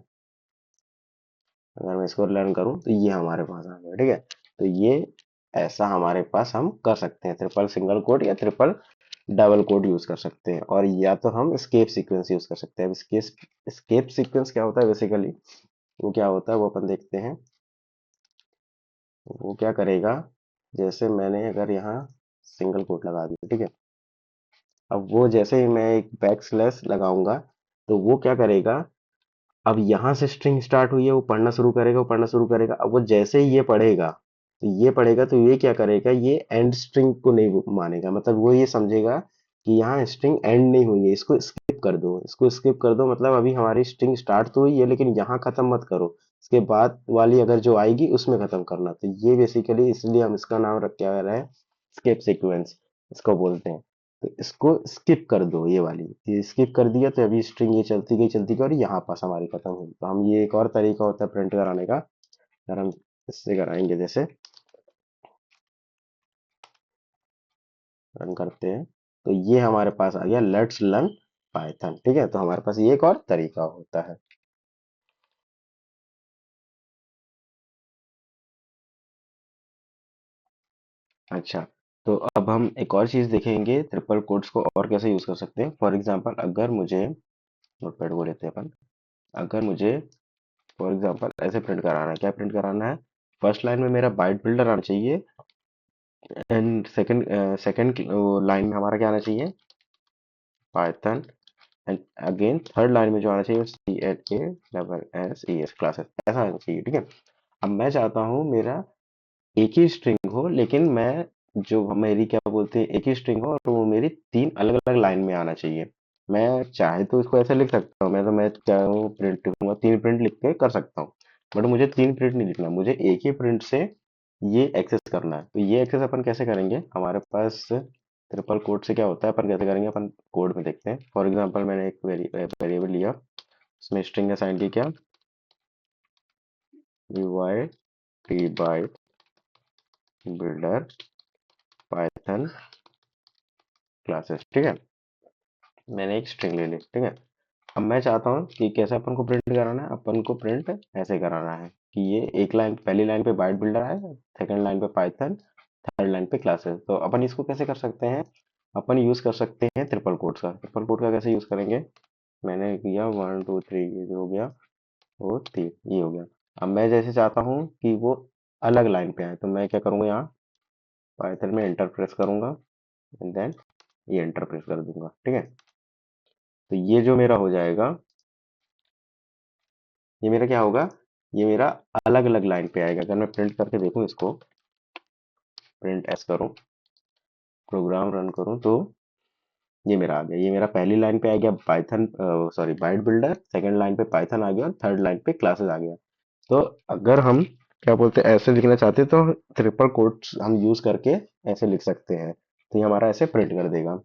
अगर मैं इसको लर्न करूं तो ये हमारे पास आ गया। ठीक है, तो ये ऐसा हमारे पास हम कर सकते हैं, ट्रिपल सिंगल कोड या ट्रिपल डबल कोड यूज कर सकते हैं। और या तो हम स्केप सीक्वेंस यूज कर सकते हैं। अब स्केप सीक्वेंस क्या होता है बेसिकली, वो क्या होता है वो अपन देखते हैं। वो क्या करेगा, जैसे मैंने अगर यहाँ सिंगल कोट लगा दिया, ठीक है, अब वो जैसे ही मैं एक बैक स्लैश लगाऊंगा, तो वो क्या करेगा, अब यहाँ से स्ट्रिंग स्टार्ट हुई है, वो पढ़ना शुरू करेगा, वो पढ़ना शुरू करेगा। अब वो जैसे ही ये पढ़ेगा, तो ये क्या करेगा, ये एंड स्ट्रिंग को नहीं मानेगा। मतलब वो ये समझेगा कि यहाँ स्ट्रिंग एंड नहीं हुई है, इसको स्किप कर दो, इसको स्किप कर दो। मतलब अभी हमारी स्ट्रिंग स्टार्ट तो हुई है, लेकिन यहाँ खत्म मत करो, इसके बाद वाली अगर जो आएगी उसमें खत्म करना। तो ये बेसिकली इसलिए हम इसका नाम रख क्या रहे हैं, स्किप सीक्वेंस इसको बोलते हैं। तो इसको स्किप कर दो, ये वाली, ये स्किप कर दिया तो अभी स्ट्रिंग ये चलती गई और यहाँ पास हमारी खत्म हुई। तो हम ये एक और तरीका होता है प्रिंट कराने का, अगर हम इससे कराएंगे, जैसे रन करते हैं, तो ये हमारे पास आ गया लेट्स लर्न पाइथन। ठीक है, तो हमारे पास ये एक और तरीका होता है। अच्छा, तो अब हम एक और चीज देखेंगे, ट्रिपल कोट्स को और कैसे यूज कर सकते हैं। फॉर एग्जांपल, अगर मुझे नोटपैड को लेते हैं अपन, अगर मुझे फॉर एग्जांपल ऐसे प्रिंट कराना है, क्या प्रिंट कराना है, फर्स्ट लाइन में मेरा बाइट बिल्डर आना चाहिए, एंड सेकंड लाइन में हमारा क्या आना चाहिए, Python, and again third line में जो आना चाहिए, CHASSES क्लासेस, ऐसा आना चाहिए। ठीक है, अब मैं चाहता हूँ मेरा एक ही स्ट्रिंग हो, लेकिन मैं जो मेरी क्या बोलते हैं, एक ही स्ट्रिंग हो और वो मेरी तीन अलग अलग लाइन में आना चाहिए। मैं चाहे तो इसको ऐसे लिख सकता हूँ, मैं चाहूँ प्रिंट लिखूंगा, तीन प्रिंट लिख के कर सकता हूँ, बट मुझे तीन प्रिंट नहीं लिखना, मुझे एक ही प्रिंट से ये एक्सेस करना है। तो ये एक्सेस अपन कैसे करेंगे, हमारे पास ट्रिपल कोड से क्या होता है, अपन कैसे करेंगे, अपन कोड में देखते हैं। फॉर एग्जांपल, मैंने एक वेरिएबल लिया, उसमें स्ट्रिंग असाइन की, क्या, Y T Byte Builder Python classes. ठीक है, मैंने एक स्ट्रिंग ले ली। ठीक है, अब मैं चाहता हूँ कि कैसे अपन को प्रिंट कराना है, अपन को प्रिंट ऐसे कराना है कि ये एक लाइन, पहली लाइन पे बाइट बिल्डर आए, सेकंड लाइन पे पाइथन, थर्ड लाइन पे क्लासेस। तो अपन इसको कैसे कर सकते हैं, अपन यूज कर सकते हैं ट्रिपल कोट्स का। ट्रिपल कोट का कैसे यूज करेंगे, मैंने किया 1 2 3, ये जो हो गया, वो 3, ये हो गया। अब मैं जैसे चाहता हूँ कि वो अलग लाइन पे आए, तो मैं क्या करूँगा, यहाँ पाइथन में एंटर प्रेस करूंगा, एंड देन ये एंटर प्रेस कर दूंगा। ठीक है, तो ये जो मेरा हो जाएगा, ये मेरा क्या होगा, ये मेरा अलग अलग लाइन पे आएगा। अगर मैं प्रिंट करके देखूं, इसको प्रिंट एस करूं, प्रोग्राम रन करूं, तो ये मेरा आ गया, ये मेरा पहली लाइन पे आ गया Python, sorry Byte Builder, second line पे पाइथन आ गया और थर्ड लाइन पे क्लासेस आ गया। तो अगर हम क्या बोलते हैं ऐसे लिखना चाहते हैं, तो ट्रिपल कोट्स हम यूज करके ऐसे लिख सकते हैं, तो ये हमारा ऐसे प्रिंट कर देगा।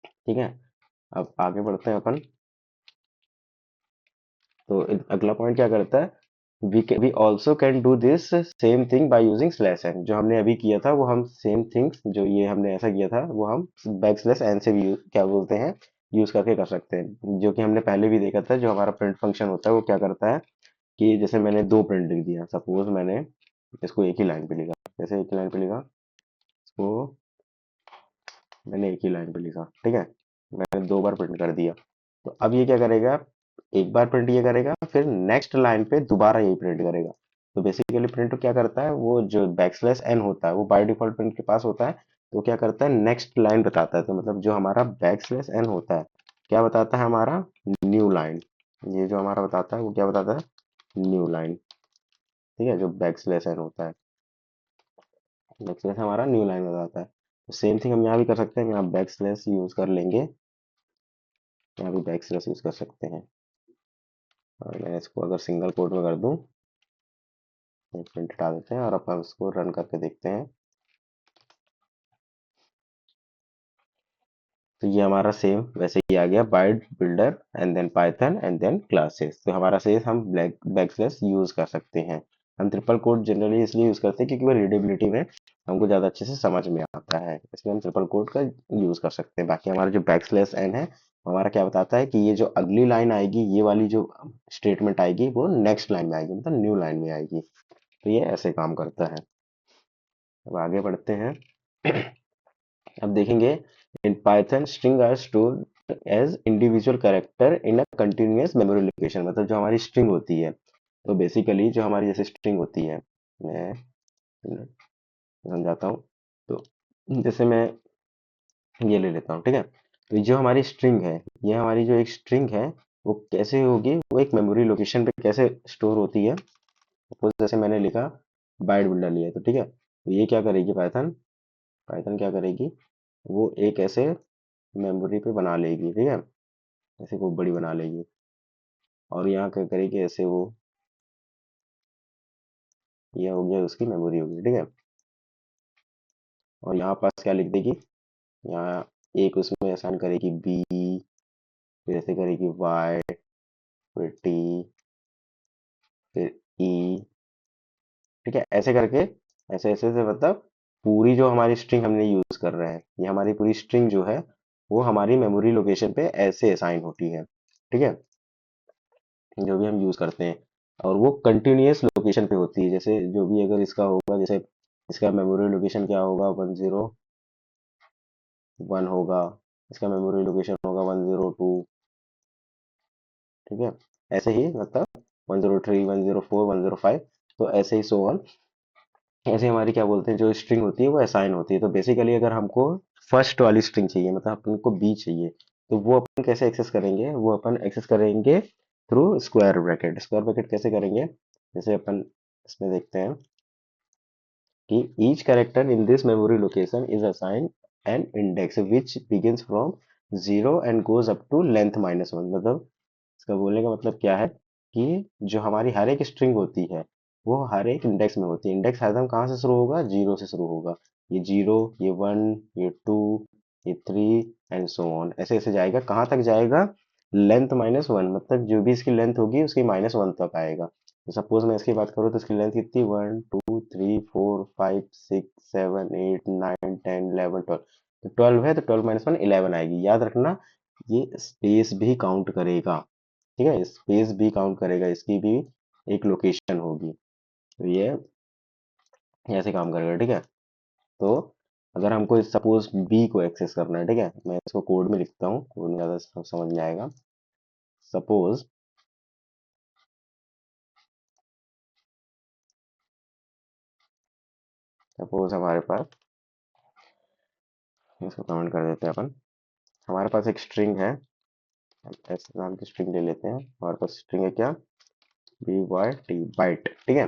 ठीक है, अब आगे बढ़ते हैं अपन। तो अगला पॉइंट क्या करता है, we also can do this same thing by using slash n. जो हमने अभी किया था वो हम सेम थिंग्स जो ये हमने ऐसा किया था वो हम बैक स्लैश एन से भी क्या बोलते हैं यूज करके कर सकते हैं, जो कि हमने पहले भी देखा था। जो हमारा प्रिंट फंक्शन होता है वो क्या करता है कि जैसे मैंने दो प्रिंट लिख दिया, सपोज मैंने इसको एक ही लाइन पे लिखा, जैसे एक ही लाइन पे लिखा, इसको मैंने एक ही लाइन पे लिखा, ठीक है, मैंने दो बार प्रिंट कर दिया। तो अब ये क्या करेगा, एक बार प्रिंट ये करेगा, फिर नेक्स्ट लाइन पे दोबारा यही प्रिंट करेगा। तो बेसिकली प्रिंट क्या करता है, वो जो बैकस्लैश एन होता है वो बाय डिफॉल्ट प्रिंट के पास होता है। तो क्या करता है, नेक्स्ट लाइन बताता है। तो मतलब जो हमारा बैकस्लैश एन होता है क्या बताता है, हमारा न्यू लाइन। ये जो हमारा बताता है वो क्या बताता है, न्यू लाइन। ठीक है, जो बैकस्लैश एन होता है, बैकस्लैश हमारा न्यू लाइन बताता है। तो सेम थिंग हम यहाँ भी कर सकते हैं, यहाँ बैकस्लैश यूज कर लेंगे, यहाँ भी बैकस्लैश यूज कर सकते हैं। और मैं इसको अगर सिंगल कोट में कर दूं, प्रिंट हटा देते हैं और अपन इसको रन करके देखते हैं। तो ये हमारा सेम वैसे ही आ गया, Byte Builder and then Python and then classes. तो हमारा सेम हम ब्लैक बैकस्लैश यूज कर सकते हैं। हम ट्रिपल कोट जनरली इसलिए यूज करते हैं क्योंकि वो रीडेबिलिटी में हमको ज्यादा अच्छे से समझ में आता है, इसलिए हम ट्रिपल कोट का यूज कर सकते हैं। बाकी हमारा जो बैकस्लैश एन है हमारा क्या बताता है कि ये जो अगली लाइन आएगी, ये वाली जो स्टेटमेंट आएगी वो नेक्स्ट लाइन में आएगी, मतलब न्यू लाइन में आएगी। तो ये ऐसे काम करता है। अब आगे बढ़ते हैं। अब देखेंगे, in Python string are stored as individual character in a continuous memory location. मतलब जो हमारी स्ट्रिंग होती है, तो बेसिकली जो हमारी जैसे स्ट्रिंग होती है, मैं समझाता हूँ। तो जैसे मैं ये ले लेता हूँ, ठीक है। तो ये जो हमारी स्ट्रिंग है, ये हमारी जो एक स्ट्रिंग है वो कैसे होगी, वो एक मेमोरी लोकेशन पे कैसे स्टोर होती है। सपोज जैसे मैंने लिखा बाइट बिल्डर लिया, तो ठीक है, तो ये क्या करेगी पाइथन, पाइथन क्या करेगी, वो एक ऐसे मेमोरी पे बना लेगी, ठीक है, ऐसे खूब बड़ी बना लेगी। और यहाँ क्या करेगी, ऐसे वो ये हो गया उसकी मेमोरी होगी, ठीक है। और यहाँ पास क्या लिख देगी, यहाँ एक उसमें असाइन करेगी बी, फिर ऐसे करेगी वाई, फिर टी, फिर ई, ठीक है, ऐसे करके ऐसे ऐसे से मतलब पूरी जो हमारी स्ट्रिंग हमने यूज कर रहे हैं, ये हमारी पूरी स्ट्रिंग जो है वो हमारी मेमोरी लोकेशन पे ऐसे असाइन होती है, ठीक है, जो भी हम यूज करते हैं। और वो कंटिन्यूअस लोकेशन पे होती है, जैसे जो भी अगर इसका होगा, जैसे इसका मेमोरी लोकेशन क्या होगा, 101 होगा, इसका मेमोरी लोकेशन होगा 102, ठीक है, ऐसे ही मतलब 103, 104, 105, तो ऐसे ही सो ऑन, ऐसे हमारी क्या बोलते हैं जो स्ट्रिंग होती है वो असाइन होती है। तो बेसिकली अगर हमको फर्स्ट वाली स्ट्रिंग चाहिए, मतलब अपन को बी चाहिए, तो वो अपन कैसे एक्सेस करेंगे, वो अपन एक्सेस करेंगे through square bracket. Square bracket कैसे करेंगे, जैसे अपन इसमें देखते हैं कि each character in this memory location is assigned an index which begins from 0 and goes up to length -1। मतलब इसका बोलने का मतलब क्या है कि जो हमारी हर एक स्ट्रिंग होती है वो हर एक इंडेक्स में होती है। इंडेक्स हरदम कहाँ से शुरू होगा, जीरो से शुरू होगा। ये जीरो, ये वन, ये टू, ये थ्री एंड सो ऑन, ऐसे ऐसे जाएगा, कहाँ तक जाएगा, लेंथ -1, मतलब जो भी इसकी लेंथ होगी उसकी -1 तक आएगा। तो सपोज मैं इसकी बात करूँ तो इसकी लेंथ कितनी, 1 2 3 4 5 6 7 8 9 10 11 12। तो 12 है तो 12 - 1 11 आएगी, याद रखना। ये स्पेस भी काउंट करेगा, ठीक है, स्पेस भी काउंट करेगा, इसकी भी एक लोकेशन होगी। तो ये ऐसे काम करेगा, ठीक है। तो अगर हमको सपोज बी को एक्सेस करना है, ठीक है, मैं इसको कोड में लिखता हूँ, कोड में ज़्यादा समझ में आएगा। सपोज सपोज हमारे पास, इसको कमेंट कर देते हैं अपन, हमारे पास एक स्ट्रिंग है, ऐसे नाम की स्ट्रिंग ले लेते हैं। हमारे पास स्ट्रिंग है क्या, बी वाई टी, बाइट, ठीक है।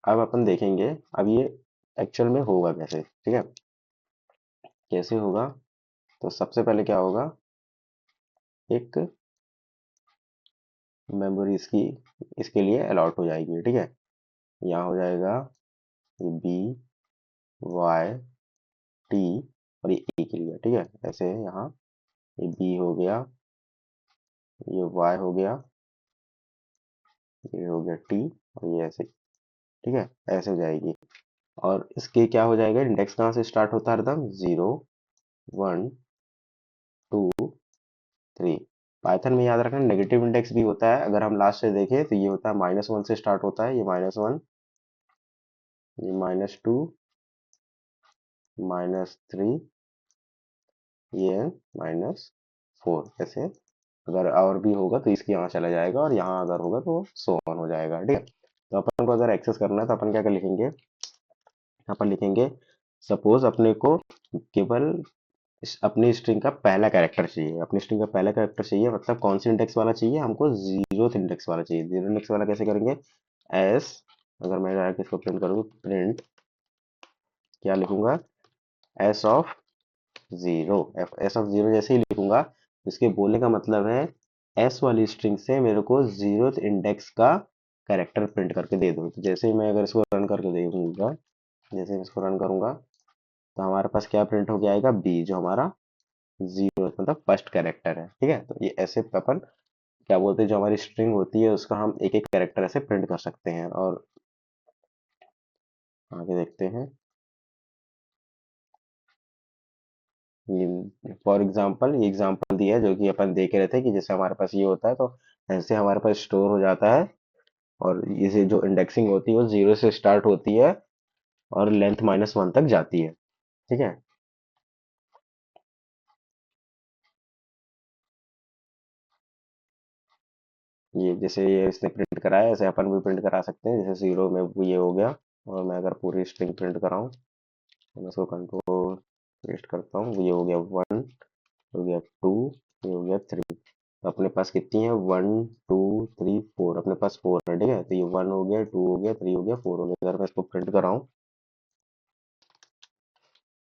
अब अपन देखेंगे अब ये एक्चुअल में होगा कैसे, ठीक है, कैसे होगा। तो सबसे पहले क्या होगा, एक मेमोरी इसकी इसके लिए अलॉट हो जाएगी, ठीक है। यहाँ हो जाएगा ये बी वाई टी और ये ए के लिए, ठीक है, ऐसे यहाँ ये बी हो गया, ये वाई हो गया, ये हो गया टी, और ये ऐसे, ठीक है, ऐसे हो जाएगी। और इसके क्या हो जाएगा, इंडेक्स कहाँ से स्टार्ट होता है, हरदम 0 1 2 3। पाइथन में याद रखना नेगेटिव इंडेक्स भी होता है, अगर हम लास्ट से देखें तो ये होता है -1 से स्टार्ट होता है, ये -1, ये -2, -3, ये -4, ऐसे। अगर और भी होगा तो इसके यहाँ चला जाएगा, और यहाँ अगर होगा तो सो ऑन हो जाएगा, ठीक है। तो अपन को अगर एक्सेस करना है तो अपन क्या क्या लिखेंगे, अपन लिखेंगे सपोज अपने को केवल अपनी स्ट्रिंग का पहला कैरेक्टर चाहिए, अपनी स्ट्रिंग का पहला कैरेक्टर चाहिए, मतलब कौन सी इंडेक्स वाला चाहिए हमको, जीरो इंडेक्स वाला चाहिए। जीरो इंडेक्स वाला कैसे करेंगे, एस, अगर मैं डायरेक्ट इसको प्रिंट करूँ, प्रिंट क्या लिखूंगा, S of zero. S of zero जैसे ही लिखूंगा, इसके बोलने का मतलब है एस वाली स्ट्रिंग से मेरे को जीरो इंडेक्स का कैरेक्टर प्रिंट करके दे दो। तो जैसे ही मैं अगर इसको रन करके देखूंगा, जैसे मैं इसको रन करूंगा, तो हमारे पास क्या प्रिंट हो आएगा, बी, जो हमारा जीरो मतलब फर्स्ट कैरेक्टर है, ठीक है। तो ये ऐसे अपन क्या बोलते हैं, जो हमारी स्ट्रिंग होती है उसका हम एक एक कैरेक्टर ऐसे प्रिंट कर सकते हैं। और आगे देखते हैं, फॉर एग्जांपल ये एग्जांपल दिया है जो कि अपन देख रहे थे कि जैसे हमारे पास ये होता है, तो ऐसे हमारे पास स्टोर हो जाता है। और इसे जो इंडेक्सिंग होती है वो जीरो से स्टार्ट होती है और लेंथ -1 तक जाती है, ठीक है। ये जैसे ये इसने प्रिंट कराया, ऐसे अपन भी प्रिंट करा सकते हैं। जैसे जीरो में वो ये हो गया, और मैं अगर पूरी स्ट्रिंग प्रिंट कराऊं तो मैं इसको कंट्रोल पेस्ट करता हूँ, ये हो गया 1, हो गया 2, ये हो गया 3। तो अपने पास कितनी है, 1 2 3 4, अपने पास 4 है, ठीक है। तो ये 1 हो गया, 2 हो गया, 3 हो गया, 4 हो गया। अगर मैं इसको प्रिंट कराऊं,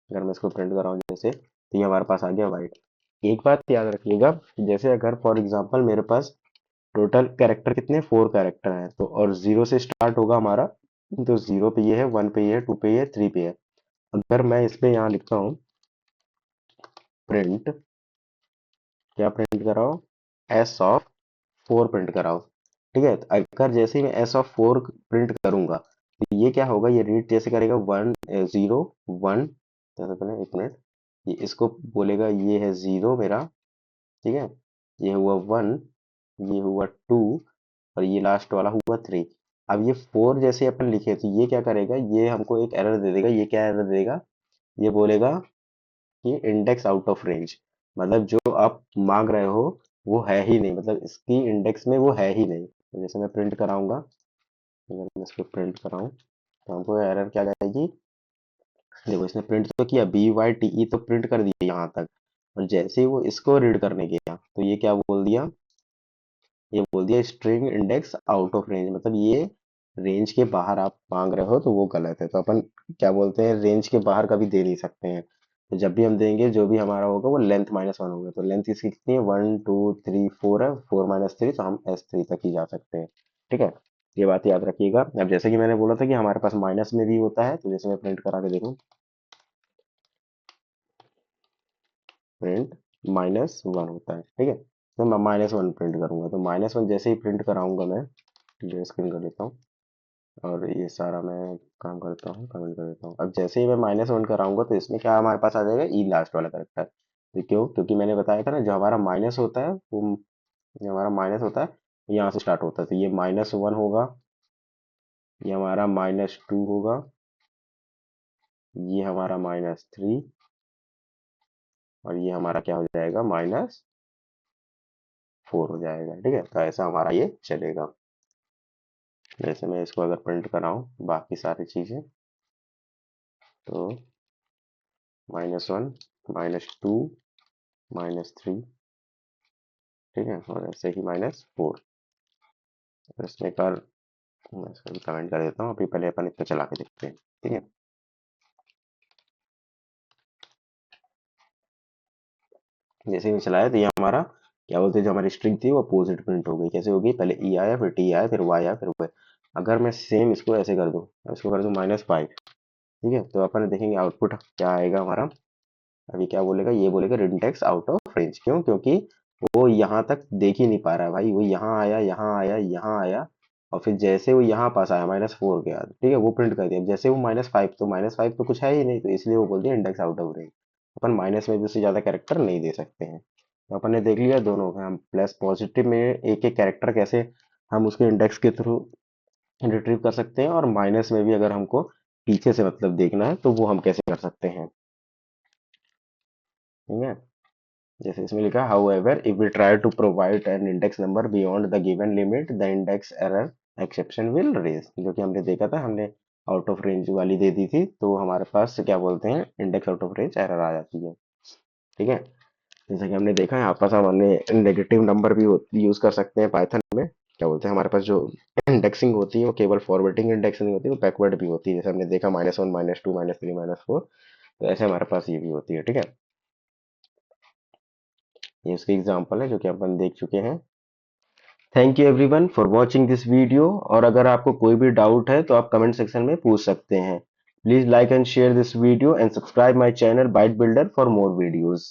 अगर मैं इसको प्रिंट कराऊं जैसे, तो ये हमारे पास आ गया वाइट। एक बात याद रखिएगा, जैसे अगर फॉर एग्जांपल मेरे पास टोटल कैरेक्टर कितने, 4 कैरेक्टर हैं, तो और जीरो से स्टार्ट होगा हमारा, तो जीरो पे ये है, 1 पे ये है, 2 पे ये है, 3 पे है। अगर मैं इस पे यहाँ लिखता हूँ प्रिंट, क्या प्रिंट कराओ, एस ऑफ 4 प्रिंट कराओ, ठीक है। तो अगर जैसे ही मैं एस ऑफ 4 प्रिंट करूंगा, तो ये क्या होगा, ये रीड जैसे करेगा 1 0 1, जैसे पहले एक मिनट, ये इसको बोलेगा ये है जीरो मेरा, ठीक है, ये हुआ 1, ये हुआ 2, और ये लास्ट वाला हुआ 3। अब ये 4 जैसे अपन लिखे तो ये क्या करेगा, ये हमको एक एरर दे देगा। ये क्या एरर देगा, ये बोलेगा कि इंडेक्स आउट ऑफ रेंज, मतलब जो आप मांग रहे हो वो है ही नहीं, मतलब इसकी इंडेक्स में वो है ही नहीं। तो जैसे मैं प्रिंट कराऊंगा, अगर मैं इसको प्रिंट कराऊं तो हमको एरर क्या जाएगी, देखो इसने प्रिंट तो किया, BYTE तो प्रिंट कर दिया यहाँ तक, और जैसे ही वो इसको रीड करने गया तो ये क्या बोल दिया, ये बोल दिया string index out of range, मतलब ये रेंज के बाहर आप मांग रहे हो, तो वो गलत है। तो अपन क्या बोलते हैं, रेंज के बाहर कभी दे नहीं सकते हैं। तो जब भी हम देंगे जो भी हमारा होगा वो लेंथ -1 होगा। तो लेंथ इसकी कितनी है, 1 2 3 4 है, 4 - 3, तो हम S3 तक ही जा सकते हैं, ठीक है। ये बात याद रखिएगा। अब जैसे कि मैंने बोला था कि हमारे पास माइनस में भी होता है, तो जैसे मैं प्रिंट करा के देखूँ, प्रिंट -1 होता है, ठीक है। तो मैं -1 प्रिंट करूंगा, तो -1 जैसे ही प्रिंट कराऊंगा मैं, क्लियर स्क्रीन कर लेता हूँ, और ये सारा मैं काम करता हूँ, कमेंट कर देता हूँ। अब जैसे ही मैं -1 कराऊंगा तो इसमें क्या हमारे पास आ जाएगा, ई लास्ट वाला करेक्टर। तो क्यों, क्योंकि मैंने बताया था ना, जो हमारा माइनस होता है वो, जो हमारा माइनस होता है यहाँ से स्टार्ट होता है। तो ये -1 होगा, ये हमारा -2 होगा, ये हमारा -3, और ये हमारा क्या हो जाएगा, -4 हो जाएगा, ठीक है। तो ऐसा हमारा ये चलेगा। जैसे मैं इसको अगर प्रिंट कराऊं बाकी सारी चीजें, तो -1 -2 -3, ठीक है, और ऐसे ही -4। इसमें एक बार मैं इसको भी कमेंट कर देता हूँ, अभी पहले अपन इसको चला के देखते हैं, ठीक है। जैसे ही मैं चलाया तो ये हमारा क्या बोलते हैं, जो हमारी स्ट्रिंग थी वो अपोजिट प्रिंट हो गई। कैसे होगी, पहले ई आया, फिर टी आया, फिर वाई आया, फिर वाई। अगर मैं सेम इसको ऐसे कर दूं, इसको कर दूं -5, ठीक है, तो अपन देखेंगे आउटपुट क्या आएगा हमारा। अभी क्या बोलेगा, ये बोलेगा इंडेक्स आउट ऑफ रेंज। क्यों, क्योंकि वो यहाँ तक देख ही नहीं पा रहा है भाई, वो यहाँ आया, यहाँ आया, यहाँ आया, और फिर जैसे वो यहाँ पास आया -4 के बाद, ठीक है, वो प्रिंट कर दिया। जैसे वो -5, तो -5 तो कुछ है ही नहीं, तो इसलिए वो बोल दिया index out of range. Upon minus में भी उससे ज्यादा कैरेक्टर नहीं दे सकते हैं। तो अपन ने देख लिया दोनों का, हम प्लस पॉजिटिव में एक एक कैरेक्टर कैसे हम उसके इंडेक्स के थ्रू रिट्रीव कर सकते हैं, और माइनस में भी अगर हमको पीछे से मतलब देखना है तो वो हम कैसे कर सकते हैं। ठीक है, जैसे इसमें लिखा however if we try to provide an index number beyond the given limit the index error exception will raise, जो कि हमने देखा था, हमने आउट ऑफ रेंज वाली दे दी थी, तो हमारे पास क्या बोलते हैं, index out of range error आ जाती है। ठीक है, जैसा कि हमने देखा है, यहाँ पास हमने नेगेटिव नंबर भी यूज कर सकते हैं पाइथन में। क्या बोलते हैं, हमारे पास जो इंडेक्सिंग होती है वो केवल फॉरवर्डिंग इंडेक्सिंग होती है, वो बैकवर्ड भी होती है, जैसे हमने देखा -1 -2 -3 -4, तो ऐसे हमारे पास ये भी होती है। ठीक है, ये उसकी एग्जांपल है जो कि अपन देख चुके हैं। Thank you everyone for watching this video, और अगर आपको कोई भी डाउट है तो आप कमेंट सेक्शन में पूछ सकते हैं। Please like and share this video and subscribe my channel Byte Builder for more videos.